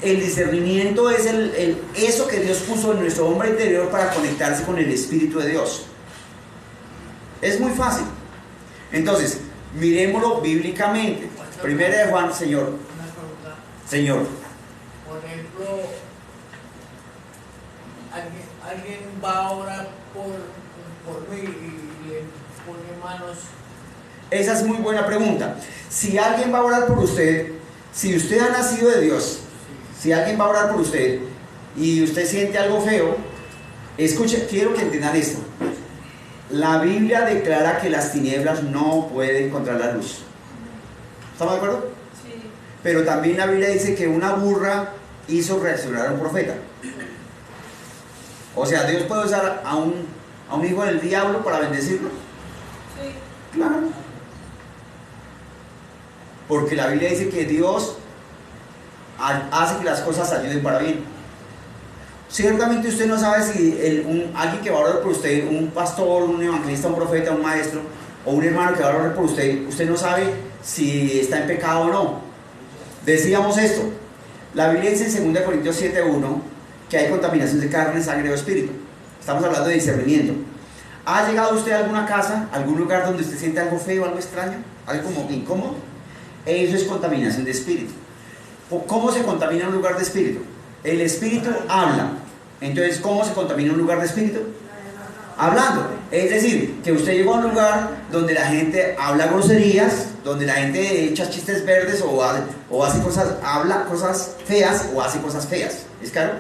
el discernimiento es eso que Dios puso en nuestro hombre interior para conectarse con el Espíritu de Dios. Es muy fácil. Entonces, miremoslo bíblicamente. Primera de Juan, Señor. Una pregunta. Señor. Por ejemplo, alguien va a orar por mí y le pone manos. Esa es muy buena pregunta. Si alguien va a orar por usted, si usted ha nacido de Dios, si alguien va a orar por usted y usted siente algo feo, escuche, quiero que entiendan esto. La Biblia declara que las tinieblas no pueden contra la luz. ¿Estamos de acuerdo? Sí. Pero también la Biblia dice que una burra hizo reaccionar a un profeta. O sea, Dios puede usar a un hijo del diablo para bendecirlo. Sí. Claro. Porque la Biblia dice que Dios hace que las cosas ayuden para bien. Ciertamente usted no sabe si alguien que va a orar por usted, un pastor, un evangelista, un profeta, un maestro o un hermano que va a orar por usted no sabe si está en pecado o no. Decíamos esto. La Biblia dice en 2 Corintios 7:1 que hay contaminación de carne, sangre o espíritu. Estamos hablando de discernimiento. ¿Ha llegado usted a alguna casa, a algún lugar donde usted siente algo feo, algo extraño, algo como incómodo? Eso es contaminación de espíritu. ¿Cómo se contamina un lugar de espíritu? El espíritu habla. Entonces, ¿cómo se contamina un lugar de espíritu? Hablando. Es decir, que usted llegó a un lugar donde la gente habla groserías, donde la gente echa chistes verdes o hace cosas, habla cosas feas o hace cosas feas. ¿Es claro?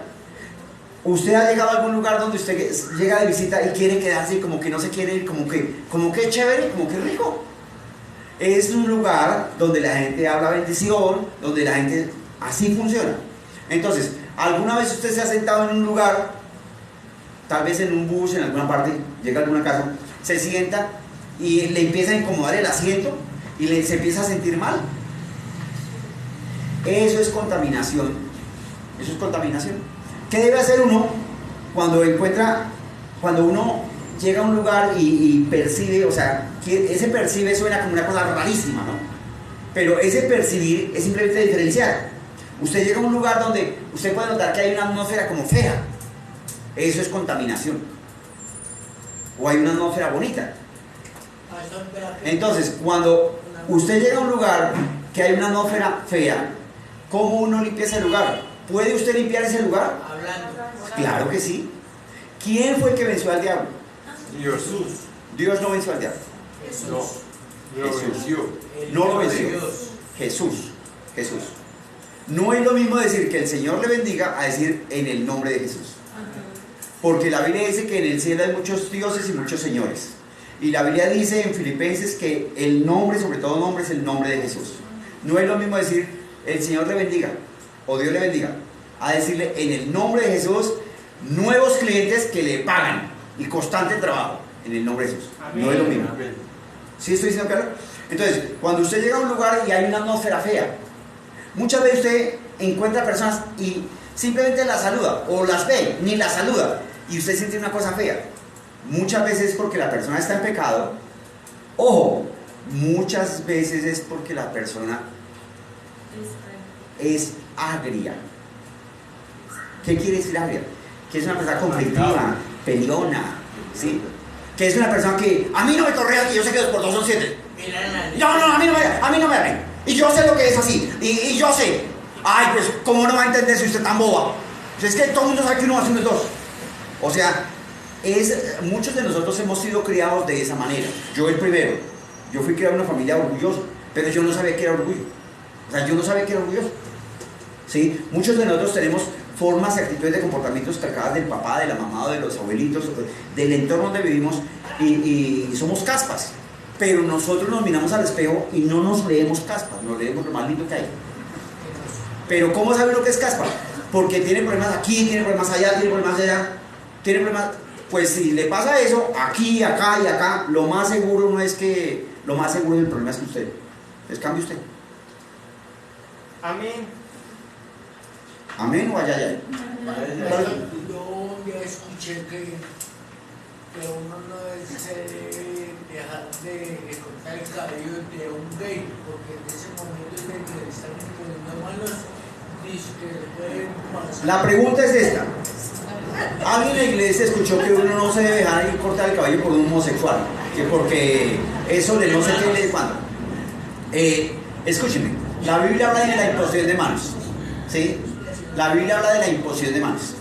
Usted ha llegado a algún lugar donde usted llega de visita y quiere quedarse y como que no se quiere ir, como que chévere, como que rico. Es un lugar donde la gente habla bendición, donde la gente así funciona. Entonces, ¿alguna vez usted se ha sentado en un lugar, tal vez en un bus, en alguna parte, llega a alguna casa, se sienta y le empieza a incomodar el asiento y se empieza a sentir mal? Eso es contaminación. Eso es contaminación. ¿Qué debe hacer uno cuando uno llega a un lugar y percibe, o sea, ese percibe suena como una cosa rarísima, ¿no? Pero ese percibir es simplemente diferenciar. Usted llega a un lugar donde usted puede notar que hay una atmósfera como fea. Eso es contaminación. O hay una atmósfera bonita. Entonces, cuando usted llega a un lugar que hay una atmósfera fea, ¿cómo uno limpia ese lugar? ¿Puede usted limpiar ese lugar? Hablando. Claro que sí. ¿Quién fue el que venció al diablo? Dios. Dios no venció al diablo. No. Lo venció. No lo venció. Jesús. No es lo mismo decir que el Señor le bendiga a decir en el nombre de Jesús. Porque la Biblia dice que en el cielo hay muchos dioses y muchos señores. Y la Biblia dice en Filipenses que el nombre, sobre todo nombre, es el nombre de Jesús. No es lo mismo decir el Señor le bendiga o Dios le bendiga a decirle en el nombre de Jesús nuevos clientes que le pagan y constante trabajo en el nombre de Jesús. No es lo mismo. Amén. ¿Sí estoy diciendo claro? Entonces, cuando usted llega a un lugar y hay una atmósfera fea, Muchas veces usted encuentra personas y simplemente las saluda, o las ve, ni las saluda, y usted siente una cosa fea. Muchas veces es porque la persona está en pecado. Ojo, muchas veces es porque la persona es agria. ¿Qué quiere decir agria? Que es una persona conflictiva, peleona, ¿sí? Que es una persona que a mí no me correa, que yo sé que 2 por 2 son 7. No, a mí no me hablen. Y yo sé lo que es así, y yo sé. Ay, pues, ¿cómo no va a entender si usted es tan boba? Pues es que todo el mundo sabe que uno hace 1 es 2. O sea, muchos de nosotros hemos sido criados de esa manera. Yo el primero. Yo fui criado en una familia orgullosa, pero yo no sabía qué era orgullo. O sea, yo no sabía qué era orgulloso. ¿Sí? Muchos de nosotros tenemos formas y actitudes de comportamientos calcadas del papá, de la mamá, de los abuelitos, del entorno donde vivimos, y somos caspas. Pero nosotros nos miramos al espejo y no nos leemos caspas, nos leemos lo más lindo que hay. Pero ¿cómo sabe uno que es caspa? Porque tiene problemas aquí, tiene problemas allá, tiene problemas allá, tiene problemas. Pues si le pasa eso, aquí, acá y acá, lo más seguro no es que, lo más seguro del problema es que usted. Entonces cambie usted. Amén. Amén o allá. Yo ya escuché que uno no se debe dejar de cortar el cabello de un gay, porque en ese momento en el que le están poniendo malos, dice que le pueden pasar. La pregunta es esta. Alguien en la iglesia escuchó que uno no se debe dejar de cortar el cabello por un homosexual, que porque eso de no sé qué le cuando. Escúcheme, la Biblia habla de la imposición de manos, ¿sí? La Biblia habla de la imposición de manos.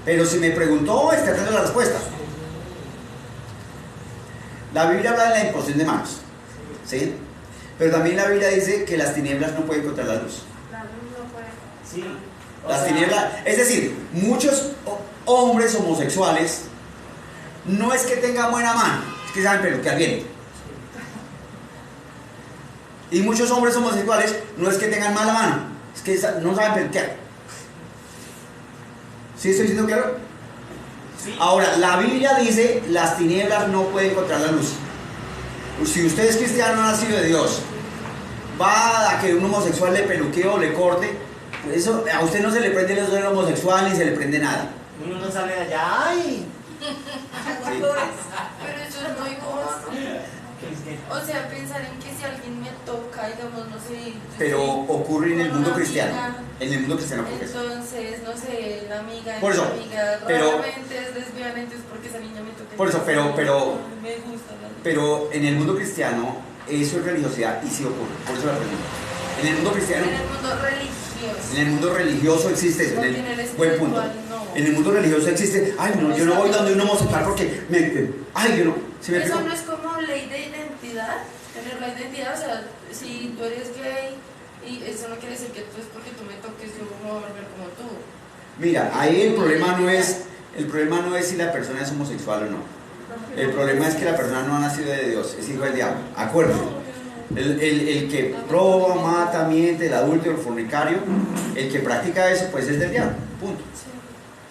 Pero si me preguntó, está dando la respuesta. La Biblia habla de la imposición de manos, ¿sí? Pero también la Biblia dice que las tinieblas no pueden contra la luz. La luz no puede. Sí. Las tinieblas, es decir, muchos hombres homosexuales no es que tengan buena mano, es que saben peluquear bien. Y muchos hombres homosexuales no es que tengan mala mano, es que no saben peluquear. ¿Sí estoy diciendo claro? Sí. Ahora, la Biblia dice, las tinieblas no pueden contra la luz. Si usted es cristiano, nacido de Dios, va a que un homosexual le peluquee o le corte, eso, a usted no se le prende el ojo del homosexual ni se le prende nada. Uno no sale de allá. ¡Ay! Pero eso es muy bobo. O sea, pensar en que si alguien me toca, digamos, no sé. Pero ocurre en el con mundo una cristiano. amiga, En el mundo cristiano ocurre eso. entonces, no sé, la amiga, Por eso, la amiga pero- raramente es lesbiana, entonces porque esa niña me toca. Por eso, pero- Me gusta la Pero en el mundo cristiano eso es religiosidad y sí ocurre. Por eso la pregunta. En el mundo cristiano, En el mundo religioso. en el mundo religioso existe eso. Porque en el Buen punto. espiritual no. En el mundo religioso existe, ay no, yo no voy donde un homosexual porque ay yo no. ¿Sí me Eso explico? no es como ley de identidad, tener la identidad, o sea, si tú eres gay y eso no quiere decir que tú es porque tú me toques, yo me voy a volver como tú. Mira, ahí el problema no es si la persona es homosexual o no. El problema es que la persona no ha nacido de Dios, es hijo del diablo. Acuérdense. El que roba, mata, miente, el adúltero, el fornicario, el que practica eso, pues es del diablo. Punto.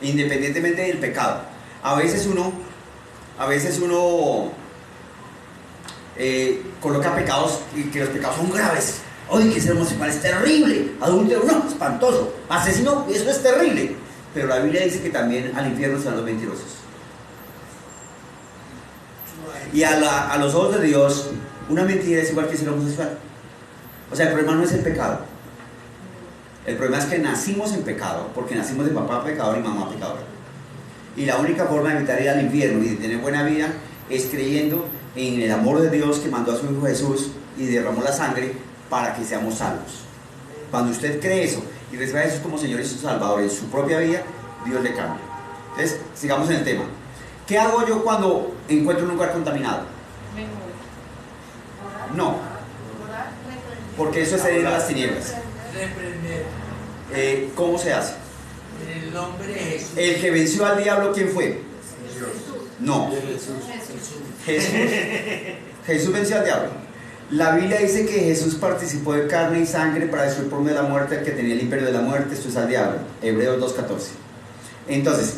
Independientemente del pecado. A veces uno coloca pecados y que los pecados son graves. Oye, que ser homosexual es terrible. Adúltero, no, espantoso. Asesino, eso es terrible. Pero la Biblia dice que también al infierno están los mentirosos. Y a los ojos de Dios, una mentira es igual que ser homosexual. O sea, el problema no es el pecado. El problema es que nacimos en pecado, porque nacimos de papá pecador y mamá pecadora. Y la única forma de evitar ir al infierno y de tener buena vida es creyendo en el amor de Dios que mandó a su Hijo Jesús y derramó la sangre para que seamos salvos. Cuando usted cree eso y recibe a Jesús como Señor y su Salvador en su propia vida, Dios le cambia. Entonces, sigamos en el tema. ¿Qué hago yo cuando encuentro un lugar contaminado? No, porque eso es herir a las tinieblas. Reprender ¿Cómo se hace? en el nombre de Jesús. El que venció al diablo, ¿quién fue? No, Jesús. Jesús venció al diablo. La Biblia dice que Jesús participó de carne y sangre para destruir por medio de la muerte al que tenía el imperio de la muerte, esto es al diablo. Hebreos 2:14. Entonces,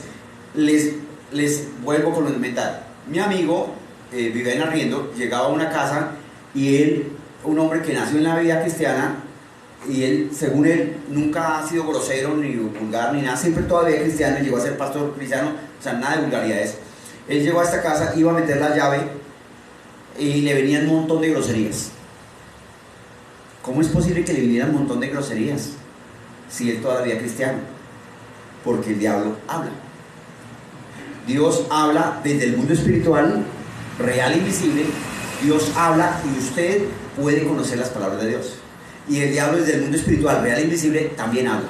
les vuelvo con lo mental. Mi amigo vivía en arriendo, llegaba a una casa y él, un hombre que nació en la vida cristiana, y él, según él, nunca ha sido grosero ni vulgar ni nada, siempre todavía cristiano, llegó a ser pastor cristiano, o sea, nada de vulgaridades. Él llegó a esta casa, iba a meter la llave y le venían un montón de groserías. ¿Cómo es posible que le vinieran un montón de groserías si él todavía es cristiano? Porque el diablo habla. Dios habla desde el mundo espiritual, real e invisible. Dios habla y usted puede conocer las palabras de Dios. Y el diablo desde el mundo espiritual, real e invisible, también habla.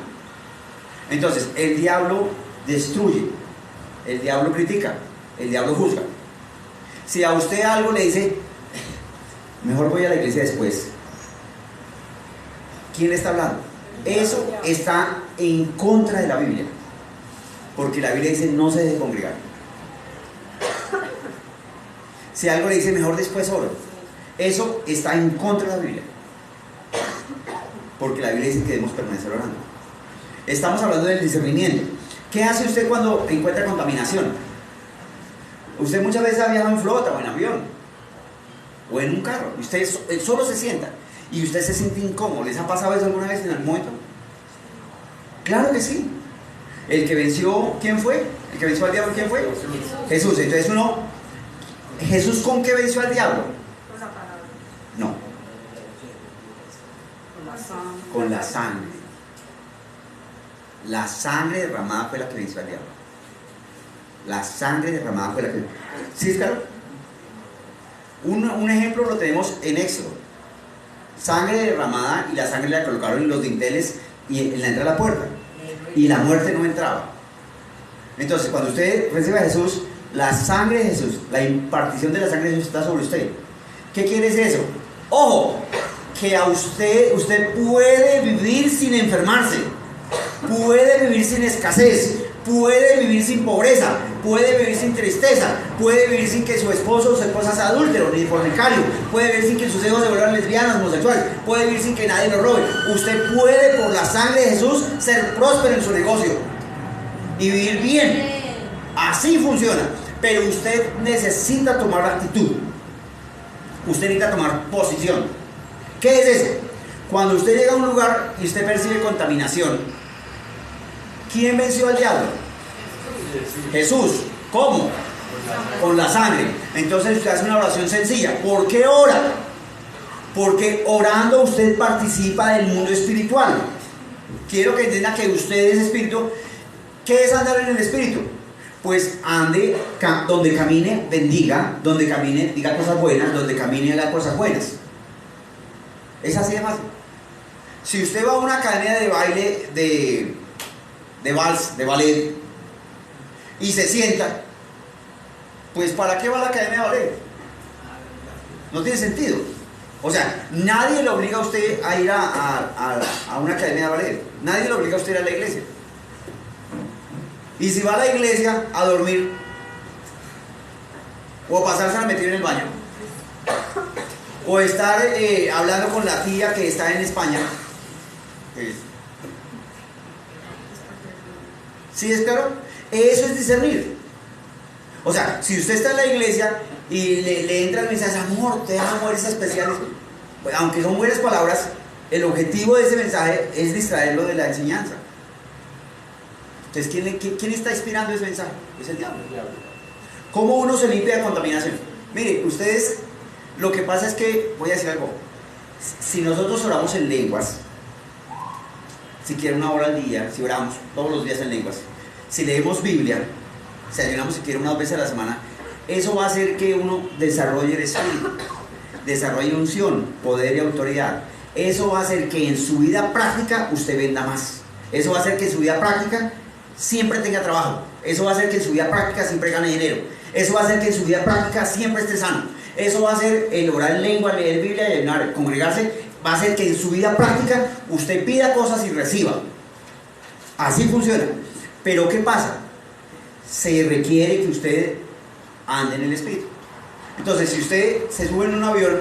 Entonces, el diablo destruye, el diablo critica, el diablo juzga. Si a usted algo le dice, mejor voy a la iglesia después, ¿quién le está hablando? Eso está en contra de la Biblia. Porque la Biblia dice no se deje congregar. Si algo le dice mejor después oro, eso está en contra de la Biblia. Porque la Biblia dice que debemos permanecer orando. Estamos hablando del discernimiento. ¿Qué hace usted cuando encuentra contaminación? Usted muchas veces ha viajado en flota o en avión o en un carro y usted solo se sienta y usted se siente incómodo. ¿Les ha pasado eso alguna vez en algún momento? Claro que sí. El que venció, ¿quién fue? El que venció al diablo, ¿quién fue? Jesús. Entonces ¿Jesús con qué venció al diablo? Con la palabra. No, con la sangre. La sangre derramada fue la que venció al diablo. La sangre derramada fue la que... ¿Sí es claro? Un ejemplo lo tenemos en Éxodo. Sangre derramada y la sangre la colocaron en los dinteles y en la entrada de la puerta. Y la muerte no entraba. Entonces, cuando usted recibe a Jesús, la sangre de Jesús, la impartición de la sangre de Jesús está sobre usted. ¿Qué quiere decir eso? Ojo, que a usted puede vivir sin enfermarse, puede vivir sin escasez, puede vivir sin pobreza, puede vivir sin tristeza, puede vivir sin que su esposo o su esposa sea adúltero ni fornicario, puede vivir sin que sus hijos se vuelvan lesbianas, homosexuales, puede vivir sin que nadie lo robe. Usted puede, por la sangre de Jesús, ser próspero en su negocio y vivir bien. Así funciona. Pero usted necesita tomar actitud. Usted necesita tomar posición. ¿Qué es eso? Cuando usted llega a un lugar y usted percibe contaminación, ¿quién venció al diablo? Jesús. ¿Cómo? Con la sangre. Entonces usted hace una oración sencilla. ¿Por qué ora? Porque orando usted participa del mundo espiritual. Quiero que entienda que usted es espíritu. ¿Qué es andar en el espíritu? Pues ande, donde camine, bendiga, donde camine, diga cosas buenas, donde camine, haga cosas buenas. Es así de fácil. Si usted va a una academia de baile, de vals, de ballet, y se sienta, pues ¿para qué va a la academia de ballet? No tiene sentido. O sea, nadie le obliga a usted a ir a una academia de ballet. Nadie le obliga a usted a ir a la iglesia. Y si va a la iglesia a dormir o a pasarse a meter en el baño o estar hablando con la tía que está en España, ¿sí es claro? Eso es discernir. O sea, si usted está en la iglesia y le entra el mensaje, amor, te amo, eres especial, aunque son buenas palabras, el objetivo de ese mensaje es distraerlo de la enseñanza. Entonces, ¿quién está inspirando ese mensaje? Es el diablo. ¿Cómo uno se limpia de contaminación? Mire, ustedes, lo que pasa es que, voy a decir algo, si nosotros oramos en lenguas, siquiera 1 hora al día, si oramos todos los días en lenguas, si leemos Biblia, si ayunamos siquiera 1 vez a la semana, eso va a hacer que uno desarrolle el espíritu, desarrolle unción, poder y autoridad. Eso va a hacer que en su vida práctica usted venda más. Eso va a hacer que en su vida práctica siempre tenga trabajo. Eso va a hacer que en su vida práctica siempre gane dinero. Eso va a hacer que en su vida práctica siempre esté sano. Eso va a hacer el orar en lengua, leer Biblia, ayunar, congregarse. Va a hacer que en su vida práctica usted pida cosas y reciba. Así funciona. Pero ¿qué pasa? Se requiere que usted ande en el espíritu. Entonces, si usted se sube en un avión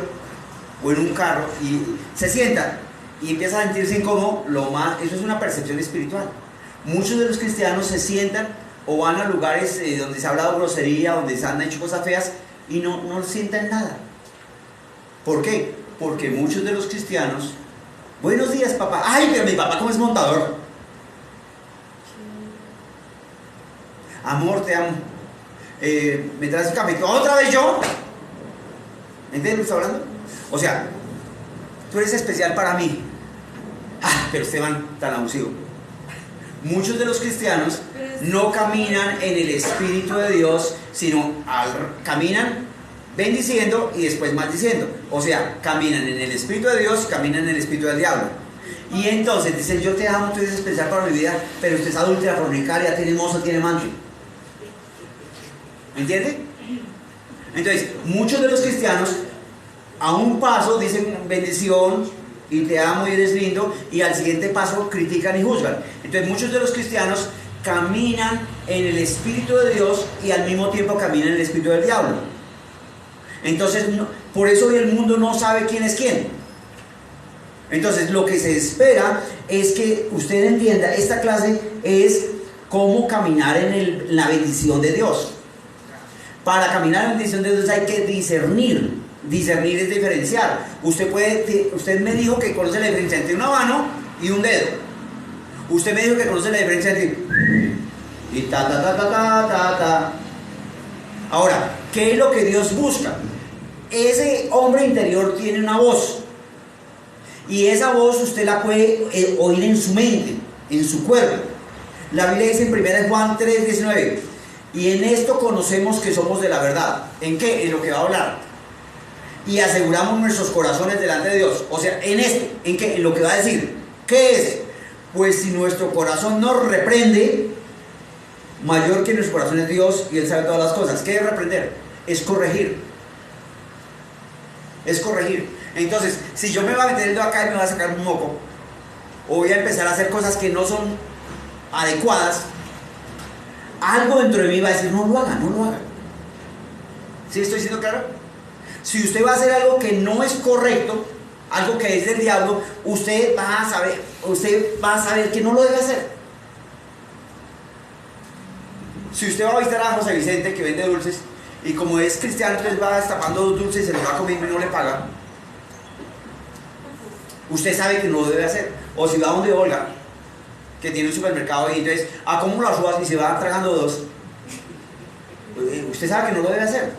o en un carro y se sienta y empieza a sentirse incómodo, eso es una percepción espiritual. Muchos de los cristianos se sientan o van a lugares donde se ha hablado grosería, donde se han hecho cosas feas y no sientan nada. ¿Por qué? Porque muchos de los cristianos Buenos días, papá. Ay, pero mi papá, ¿cómo es montador? Amor, te amo. ¿Me traes un café? ¿Otra vez yo? ¿Entiendes lo que está hablando? O sea, tú eres especial para mí. Ah, pero Esteban, tan abusivo. Muchos de los cristianos no caminan en el Espíritu de Dios, sino caminan bendiciendo y después maldiciendo. O sea, caminan en el Espíritu de Dios y caminan en el Espíritu del diablo. Y entonces dicen, yo te amo, tú eres especial para mi vida, pero usted es adúltera, fornicaria, tiene mozo, tiene amante. ¿Entiende? Entonces, muchos de los cristianos a un paso dicen bendición y te amo y eres lindo, y al siguiente paso critican y juzgan. Entonces, muchos de los cristianos caminan en el Espíritu de Dios y al mismo tiempo caminan en el Espíritu del diablo. Entonces, por eso hoy el mundo no sabe quién es quién. Entonces, lo que se espera es que usted entienda, esta clase es cómo caminar en la bendición de Dios. Para caminar en la bendición de Dios hay que discernir. Discernir es diferenciar. Usted me dijo que conoce la diferencia entre una mano y un dedo. Usted me dijo que conoce la diferencia entre y ta ta ta ta ta ta ta. Ahora, ¿qué es lo que Dios busca? Ese hombre interior tiene una voz, y esa voz usted la puede oír en su mente, en su cuerpo. La Biblia dice en 1 Juan 3:19, y en esto conocemos que somos de la verdad. ¿En qué? En lo que va a hablar. Y aseguramos nuestros corazones delante de Dios. O sea, en esto, ¿en qué? En lo que va a decir. ¿Qué es? Pues si nuestro corazón nos reprende, mayor que nuestro corazón es Dios y Él sabe todas las cosas. ¿Qué es reprender? Es corregir. Es corregir. Entonces, si yo me voy a meter el dedo acá y me voy a sacar un moco, o voy a empezar a hacer cosas que no son adecuadas, algo dentro de mí va a decir, no lo haga, no lo haga. ¿Sí estoy siendo claro? Si usted va a hacer algo que no es correcto, algo que es del diablo, usted va a saber que no lo debe hacer. Si usted va a visitar a José Vicente, que vende dulces, y como es cristiano, entonces va destapando dos dulces y se los va comiendo y no le paga, usted sabe que no lo debe hacer. O si va a donde Olga, que tiene un supermercado, y entonces, ¿cómo lo ayudas? Y se va tragando dos, usted sabe que no lo debe hacer.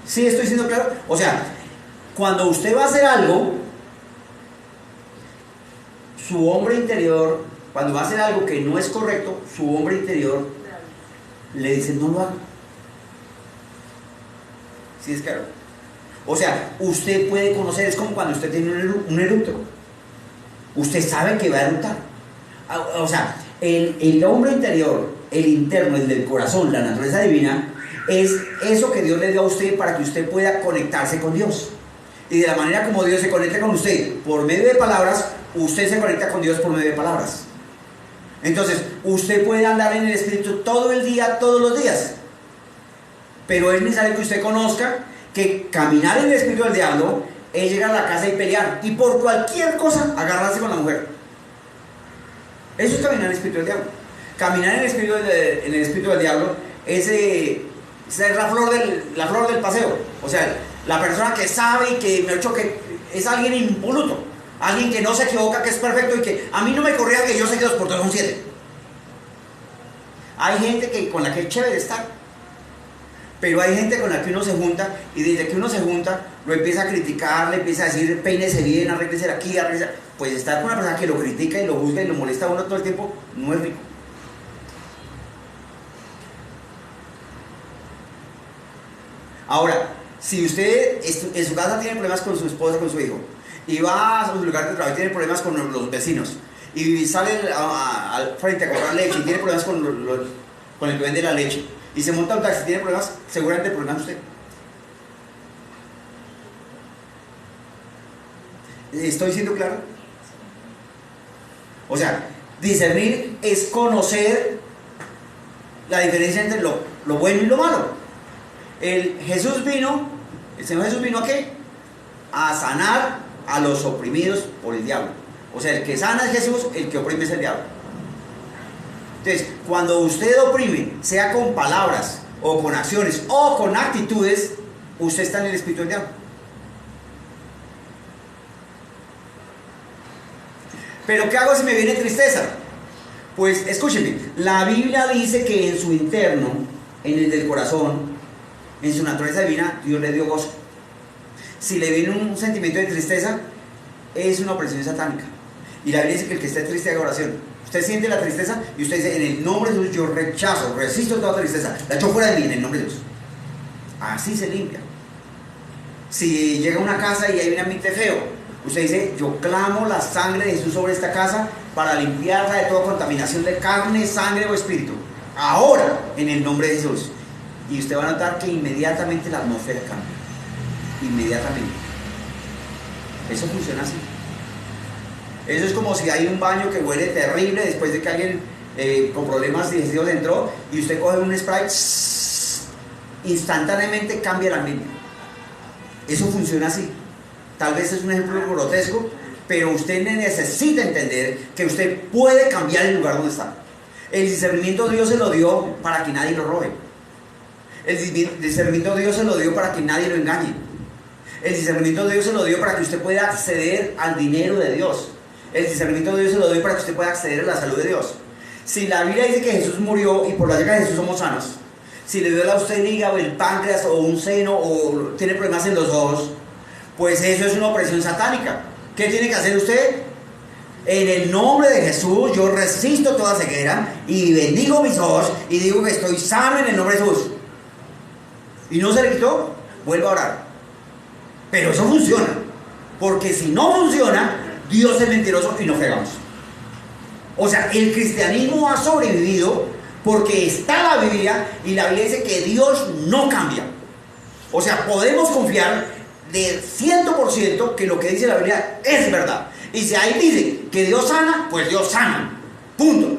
¿Sí estoy siendo claro? O sea, cuando usted va a hacer algo, su hombre interior, cuando va a hacer algo que no es correcto, su hombre interior le dice, no lo haga. ¿Sí es claro? O sea, usted puede conocer, es como cuando usted tiene un eructo. Usted sabe que va a eructar. O sea, el hombre interior, el interno, el del corazón, la naturaleza divina, es eso que Dios le dio a usted para que usted pueda conectarse con Dios. Y de la manera como Dios se conecta con usted por medio de palabras, usted se conecta con Dios por medio de palabras. Entonces, usted puede andar en el Espíritu todo el día, todos los días, pero es necesario que usted conozca que caminar en el Espíritu del diablo es llegar a la casa y pelear, y por cualquier cosa agarrarse con la mujer. Eso es caminar en el Espíritu del diablo. Caminar en el Espíritu del diablo es la flor del paseo. O sea, la persona que sabe y que me ha hecho que es alguien impoluto, alguien que no se equivoca, que es perfecto, y que a mí no me corría que yo sé que 2 por 3 son 7. Hay gente con la que es chévere estar, pero hay gente con la que uno se junta, y desde que uno se junta lo empieza a criticar, le empieza a decir peínese bien, arréglese aquí, arréglese. Pues estar con una persona que lo critica y lo juzga y lo molesta a uno todo el tiempo no es rico. Ahora, si usted en su casa tiene problemas con su esposa, con su hijo, y va a su lugar de trabajo y tiene problemas con los vecinos, y sale al frente a comprar leche y tiene problemas con el que vende la leche, y se monta un taxi y tiene problemas, seguramente el problema es usted. ¿Estoy siendo claro? O sea, discernir es conocer la diferencia entre lo bueno y lo malo. El Señor Jesús vino ¿a qué? A sanar a los oprimidos por el diablo. O sea, el que sana es Jesús, el que oprime es el diablo. Entonces, cuando usted oprime, sea con palabras, o con acciones, o con actitudes, usted está en el espíritu del diablo. Pero ¿qué hago si me viene tristeza? Pues escúcheme, la Biblia dice que en su interno, en el del corazón, en su naturaleza divina, Dios le dio gozo. Si le viene un sentimiento de tristeza, es una opresión satánica. Y la Biblia dice que el que esté triste haga oración. Usted siente la tristeza y usted dice, en el nombre de Jesús yo rechazo, resisto toda tristeza, la echo fuera de mí en el nombre de Dios. Así se limpia. Si llega a una casa y hay un ambiente feo, usted dice, yo clamo la sangre de Jesús sobre esta casa para limpiarla de toda contaminación de carne, sangre o espíritu. Ahora, en el nombre de Jesús. Y usted va a notar que inmediatamente la atmósfera cambia. Inmediatamente. Eso funciona así. Eso es como si hay un baño que huele terrible después de que alguien con problemas digestivos entró y usted coge un spray, instantáneamente cambia el ambiente. Eso funciona así. Tal vez es un ejemplo grotesco, pero usted necesita entender que usted puede cambiar el lugar donde está. El discernimiento Dios se lo dio para que nadie lo robe. El discernimiento Dios se lo dio para que nadie lo engañe. El discernimiento Dios se lo dio para que usted pueda acceder al dinero de Dios. El discernimiento de Dios se lo doy para que usted pueda acceder a la salud de Dios. Si la Biblia dice que Jesús murió y por la llaga de Jesús somos sanos, si le duele a usted el hígado, el páncreas o un seno o tiene problemas en los ojos, pues eso es una opresión satánica. ¿Qué tiene que hacer usted? En el nombre de Jesús yo resisto toda ceguera y bendigo mis ojos y digo que estoy sano en el nombre de Jesús. ¿Y no se le quitó? Vuelva a orar. Pero eso funciona. Porque si no funciona, Dios es mentiroso y nos fregamos. O sea, el cristianismo ha sobrevivido porque está la Biblia y la Biblia dice que Dios no cambia. O sea, podemos confiar de 100% que lo que dice la Biblia es verdad. Y si ahí dice que Dios sana, pues Dios sana. Punto.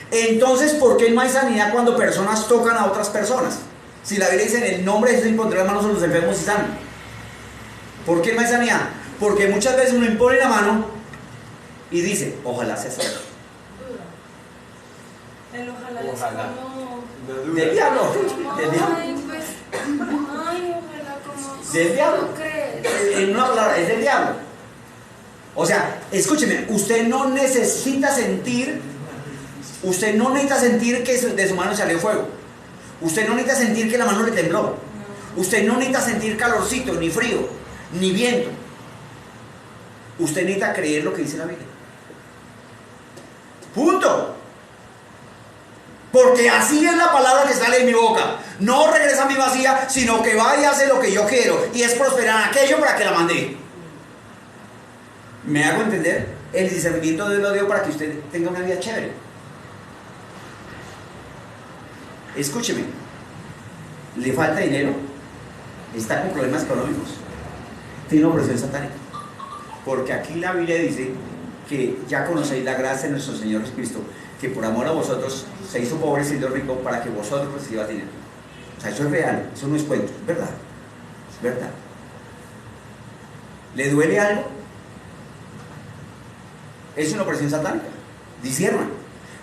Entonces, ¿por qué no hay sanidad cuando personas tocan a otras personas? Si la Biblia dice en el nombre de Jesús impondré las manos a los enfermos y sanan. ¿Por qué no hay sanidad? Porque muchas veces uno impone la mano y dice, ojalá sea sano. El ojalá es Ojalá. como... Del diablo. Del diablo. Ay, pues... Ay, ojalá como... Del diablo. ¿Cómo crees? En una palabra, es del diablo. O sea, escúcheme, usted no necesita sentir que de su mano salió fuego. Usted no necesita sentir que la mano le tembló. Usted no necesita sentir calorcito, ni frío, ni viento. Usted necesita creer lo que dice la Biblia. Punto. Porque así es la palabra que sale de mi boca. No regresa a mi vacía, sino que va y hace lo que yo quiero. Y es prosperar aquello para que la mandé. ¿Me hago entender? El discernimiento de Dios lo dio para que usted tenga una vida chévere. Escúcheme. ¿Le falta dinero? ¿Está con problemas económicos? Tiene una opresión satánica. Porque aquí la Biblia dice que ya conocéis la gracia de nuestro Señor Jesucristo, que por amor a vosotros se hizo pobre siendo rico para que vosotros recibáis dinero. O sea, eso es real, eso no es cuento, es verdad. Es verdad. ¿Le duele algo? Es una opresión satánica. Disciernan.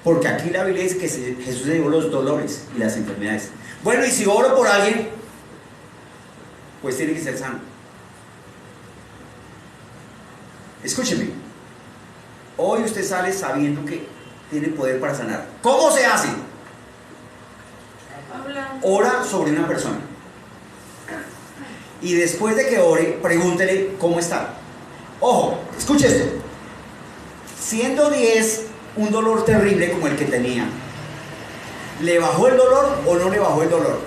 Porque aquí la Biblia dice que Jesús se llevó los dolores y las enfermedades. Bueno, y si oro por alguien, pues tiene que ser sano. Escúcheme. Hoy usted sale sabiendo que tiene poder para sanar. ¿Cómo se hace? Hablando. Ora sobre una persona. Y después de que ore, pregúntele cómo está. Ojo, escuche esto. Siendo 10 un dolor terrible como el que tenía, ¿le bajó el dolor o no le bajó el dolor?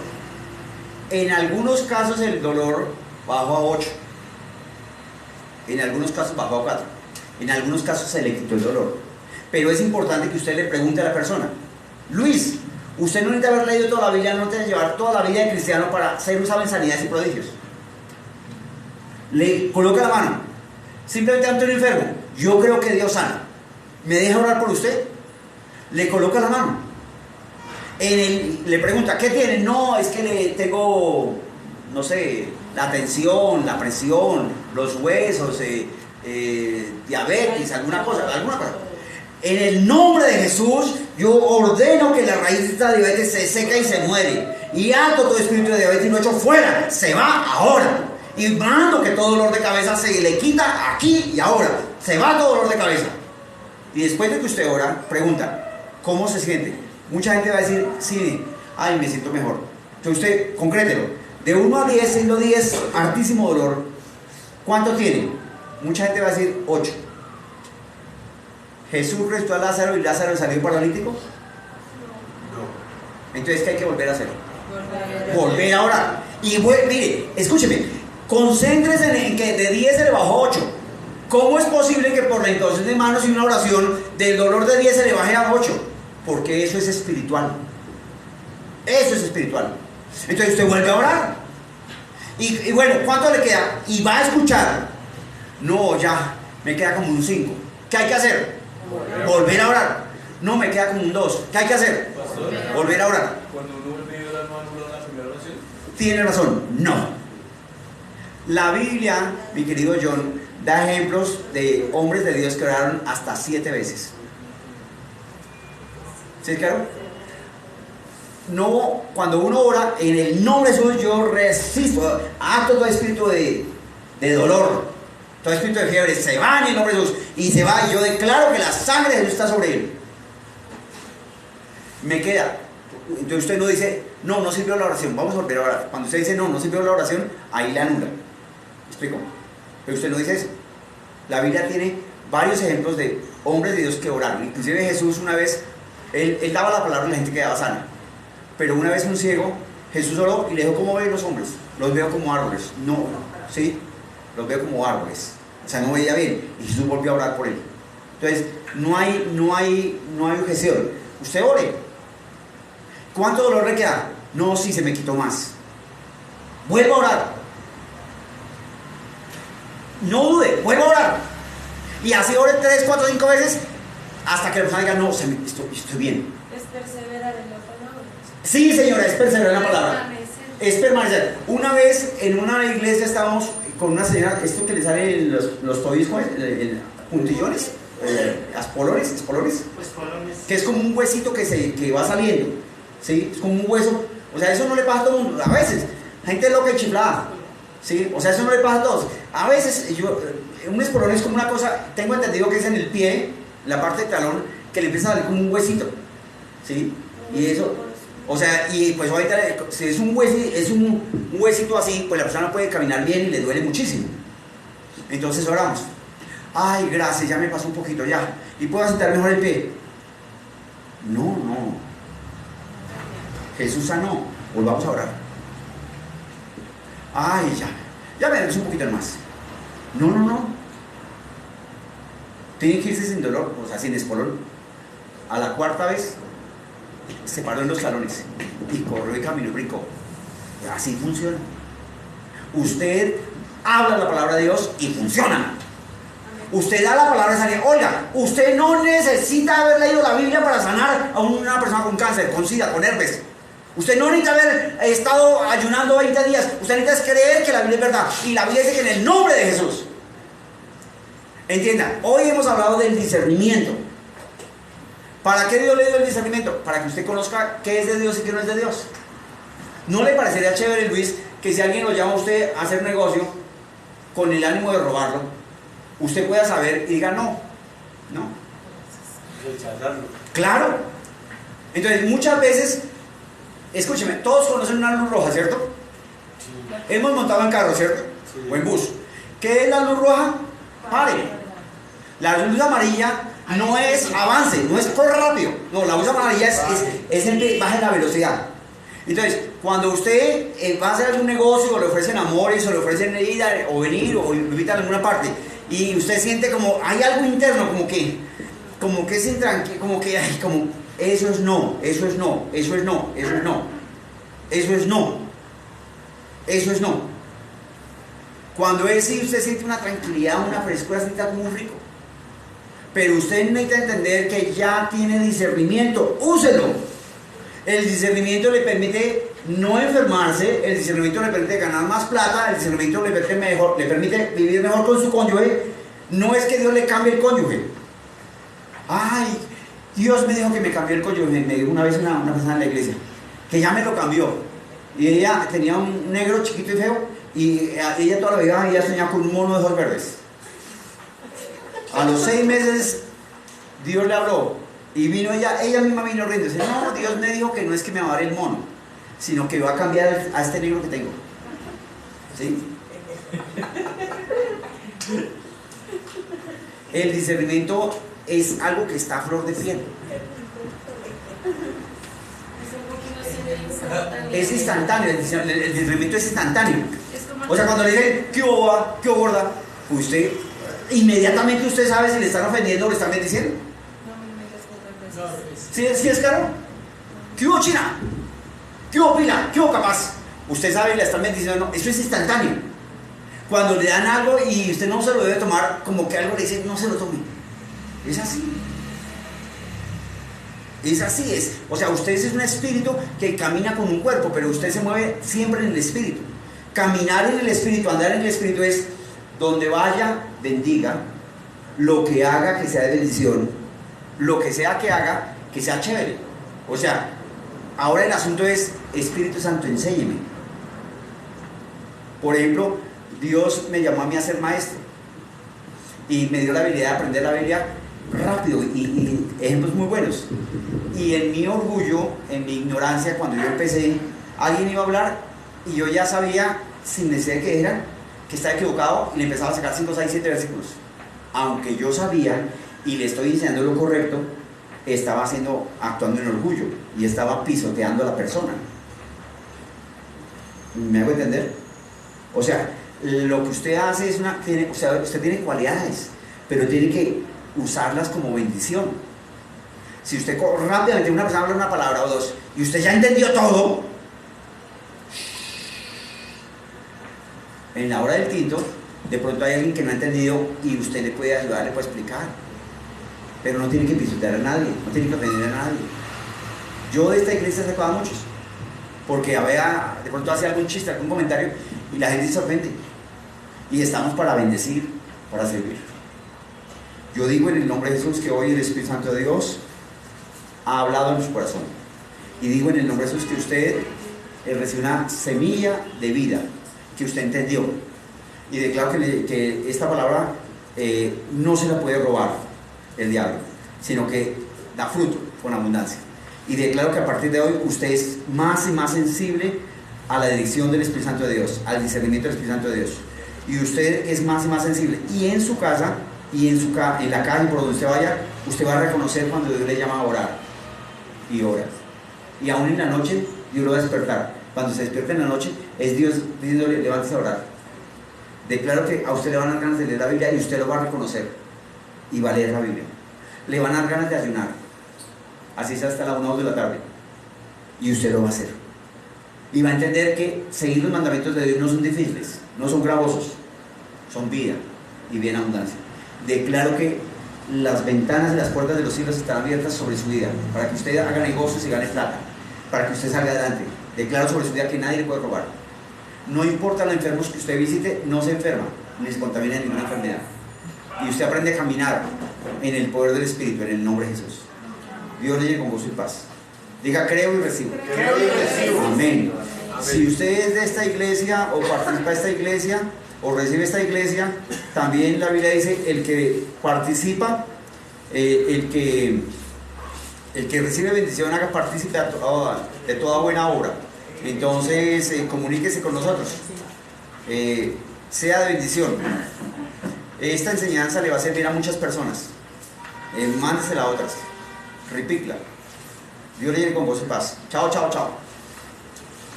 En algunos casos el dolor bajó a 8. En algunos casos bajó a 4. En algunos casos se le quitó el dolor. Pero es importante que usted le pregunte a la persona: Luis, usted no necesita haber leído toda la Biblia, no necesita llevar toda la vida de cristiano para ser usado en sanidades y prodigios. Le coloca la mano. Simplemente ante un enfermo: yo creo que Dios sana. ¿Me deja orar por usted? Le coloca la mano. Le pregunta: ¿qué tiene? No, es que le tengo, no sé, la tensión, la presión, los huesos, diabetes, alguna cosa. En el nombre de Jesús, yo ordeno que la raíz de esta diabetes se seca y se muere. Y ato todo espíritu de diabetes y lo echo fuera. Se va ahora. Y mando que todo dolor de cabeza se le quita aquí y ahora. Se va todo dolor de cabeza. Y después de que usted ora, pregunta, ¿cómo se siente? Mucha gente va a decir, sí, ay, me siento mejor. Entonces usted, concrételo. De 1 a 10, siendo 10, hartísimo dolor, ¿cuánto tiene? Mucha gente va a decir 8. ¿Jesús resucitó a Lázaro y Lázaro salió paralítico? No. Entonces, ¿qué hay que volver a hacer? Volver a orar. Y mire, escúcheme, concéntrese en que de 10 se le bajó 8. ¿Cómo es posible que por la imposición de manos y una oración del dolor de 10 se le baje a 8? Porque eso es espiritual. Eso es espiritual. Entonces usted vuelve a orar. Y bueno, ¿cuánto le queda? Y va a escuchar. No, ya, me queda como un 5. ¿Qué hay que hacer? Volver a orar. No, me queda como un 2. ¿Qué hay que hacer? Volver a orar. Cuando uno vuelve a orar, ¿no anula la primera oración? Tiene razón, no. La Biblia, mi querido John, da ejemplos de hombres de Dios que oraron hasta 7 veces. ¿Sí, claro? No, cuando uno ora en el nombre de Jesús, yo resisto, acto todo espíritu de dolor, todo espíritu de fiebre, se va en el nombre de Jesús y se va. Y yo declaro que la sangre de Jesús está sobre él. Me queda. Entonces usted no dice, no, no sirvió la oración, vamos a volver a orar. Cuando usted dice, no, no sirvió la oración, ahí la anula. ¿Me explico? Pero usted no dice eso. La Biblia tiene varios ejemplos de hombres de Dios que oraron. Inclusive Jesús una vez, él daba la palabra y la gente quedaba sana. Pero una vez un ciego, Jesús oró y le dijo, ¿cómo ven los hombres? Los veo como árboles. No, ¿sí? Los veo como árboles. O sea, no veía bien. Y Jesús volvió a orar por él. Entonces, no hay objeción. Usted ore. ¿Cuánto dolor le queda? No, sí, se me quitó más. Vuelva a orar. No dude, vuelva a orar. Y así ore 3, 4, 5 veces hasta que la persona diga, no, estoy bien. Es perseverar en la palabra. Sí, señora, es perseverar en la palabra. Es permanecer. Una vez en una iglesia estábamos con una señora, esto que le sale en los tobillos, puntillones, espolones, Pues colones. que es como un huesito que va saliendo. ¿Sí? Es como un hueso. O sea, eso no le pasa a todo el mundo. A veces, gente loca y chiflada. ¿Sí? O sea, eso no le pasa a todos. A veces, un espolón es como una cosa, tengo entendido que es en el pie, en la parte del talón, que le empieza a salir como un huesito. ¿Sí? Y eso, o sea, y pues ahorita, si es un huesito así, pues la persona puede caminar bien y le duele muchísimo. Entonces oramos. Ay, gracias, ya me pasó un poquito, ya. ¿Y puedo sentar mejor el pie? No. Jesús sanó. Volvamos a orar. Ay, ya me duele un poquito más. No. Tiene que irse sin dolor, o sea, sin espolón. A la 4ª vez, se paró en los talones y corrió y caminó y brincó. Así funciona. Usted habla la palabra de Dios y funciona. Usted da la palabra de sanidad. Oiga, usted no necesita haber leído la Biblia para sanar a una persona con cáncer, con sida, con herpes. Usted no necesita haber estado ayunando 20 días. Usted necesita creer que la Biblia es verdad. Y la Biblia dice que en el nombre de Jesús. Entiendan, hoy hemos hablado del discernimiento. ¿Para qué Dios le dio el discernimiento? Para que usted conozca qué es de Dios y qué no es de Dios. ¿No le parecería chévere, Luis, que si alguien lo llama a usted a hacer negocio con el ánimo de robarlo, usted pueda saber y diga no? Rechazarlo. Claro. Entonces, muchas veces, escúcheme, todos conocen una luz roja, ¿cierto? Sí. Hemos montado en carro, ¿cierto? Sí. O en bus. ¿Qué es la luz roja? Pare. La luz amarilla no es avance, no es correr rápido. No, la luz amarilla es el que baje la velocidad. Entonces, cuando usted va a hacer algún negocio o le ofrecen amores o le ofrecen ir o venir o invitar a alguna parte y usted siente como hay algo interno, como que es intranquilo, como que eso es no, eso es no, eso es no, eso es no, eso es no, eso es no. Cuando es sí, usted siente una tranquilidad, una frescura, se siente muy rico. Pero usted necesita entender que ya tiene discernimiento, úselo. El discernimiento le permite no enfermarse, el discernimiento le permite ganar más plata, el discernimiento le permite vivir mejor con su cónyuge. No es que Dios le cambie el cónyuge. Ay, Dios me dijo que me cambió el cónyuge, me dijo una vez una persona en la iglesia, que ya me lo cambió. Y ella tenía un negro chiquito y feo, y ella toda la vida ella soñaba con un mono de ojos verdes. A los 6 meses Dios le habló y vino ella misma vino riendo. Dice, no, Dios me dijo que no es que me va a dar el mono, sino que va a cambiar a este libro que tengo. ¿Sí? El discernimiento es algo que está a flor de piel. Es instantáneo, el discernimiento es instantáneo. O sea, cuando le dicen, ¿qué hubo, va? ¿Qué hubo, gorda? Usted, inmediatamente usted sabe si le están ofendiendo o le están bendiciendo. ¿Sí es claro? ¿Qué hubo, China? ¿Qué hubo, Pila? ¿Qué hubo, capaz? Usted sabe si le están bendiciendo o no. Eso es instantáneo. Cuando le dan algo y usted no se lo debe tomar, como que algo le dice, no se lo tome. Es así. Es así, es. O sea, usted es un espíritu que camina con un cuerpo, pero usted se mueve siempre en el espíritu. Caminar en el espíritu, andar en el espíritu es donde vaya, bendiga. Lo que haga, que sea de bendición. Lo que sea que haga, que sea chévere. O sea, ahora el asunto es, Espíritu Santo, enséñeme. Por ejemplo, Dios me llamó a mí a ser maestro y me dio la habilidad de aprender la Biblia rápido y ejemplos muy buenos. Y en mi orgullo, en mi ignorancia, cuando yo empecé, alguien iba a hablar y yo ya sabía, sin necesidad de que dijeran, que estaba equivocado, y le empezaba a sacar 5, 6, 7 versículos. Aunque yo sabía y le estoy enseñando lo correcto, estaba actuando en orgullo y estaba pisoteando a la persona. ¿Me hago entender? O sea, lo que usted hace es usted tiene cualidades, pero tiene que usarlas como bendición. Si usted rápidamente una persona habla una palabra o dos y usted ya entendió todo, en la hora del tinto, de pronto hay alguien que no ha entendido y usted le puede ayudar, le puede explicar. Pero no tiene que pisotear a nadie, no tiene que ofender a nadie. Yo de esta iglesia he sacado a muchos, porque de pronto hace algún chiste, algún comentario y la gente se ofende. Y estamos para bendecir, para servir. Yo digo en el nombre de Jesús que hoy el Espíritu Santo de Dios ha hablado en su corazón. Y digo en el nombre de Jesús que usted recibe una semilla de vida que usted entendió. Y declaro que esta palabra no se la puede robar el diablo, sino que da fruto con abundancia. Y declaro que a partir de hoy usted es más y más sensible a la dirección del Espíritu Santo de Dios, al discernimiento del Espíritu Santo de Dios. Y usted es más y más sensible. Y en su casa, y en la calle, por donde usted vaya, usted va a reconocer cuando Dios le llama a orar. Y ora. Y aún en la noche, Dios lo va a despertar. Cuando se despierta en la noche, es Dios diciéndole, levántese a orar. Declaro que a usted le van a dar ganas de leer la Biblia y usted lo va a reconocer. Y va a leer la Biblia. Le van a dar ganas de ayunar. Así sea hasta la 1 o 2 de la tarde. Y usted lo va a hacer. Y va a entender que seguir los mandamientos de Dios no son difíciles, no son gravosos, son vida y vida en abundancia. Declaro que las ventanas y las puertas de los cielos estarán abiertas sobre su vida, para que usted haga negocios y gane plata, para que usted salga adelante. Declaro sobre su vida que nadie le puede robar. No importa los enfermos que usted visite, no se enferma, ni se contamina de ninguna enfermedad. Y usted aprende a caminar en el poder del Espíritu, en el nombre de Jesús. Dios le llegue con gozo y paz. Diga, creo y recibo. Creo y recibo. Amén. Si usted es de esta iglesia o participa de esta iglesia o recibe esta iglesia, también la Biblia dice, el que participa, el que recibe bendición, haga partícipe de toda buena obra. Entonces, comuníquese con nosotros. Sea de bendición. Esta enseñanza le va a servir a muchas personas. Mándesela a otras. Repítela. Dios le llegue con gozo y paz. Chao, chao, chao.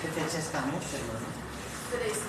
¿Qué fecha estamos, hermano?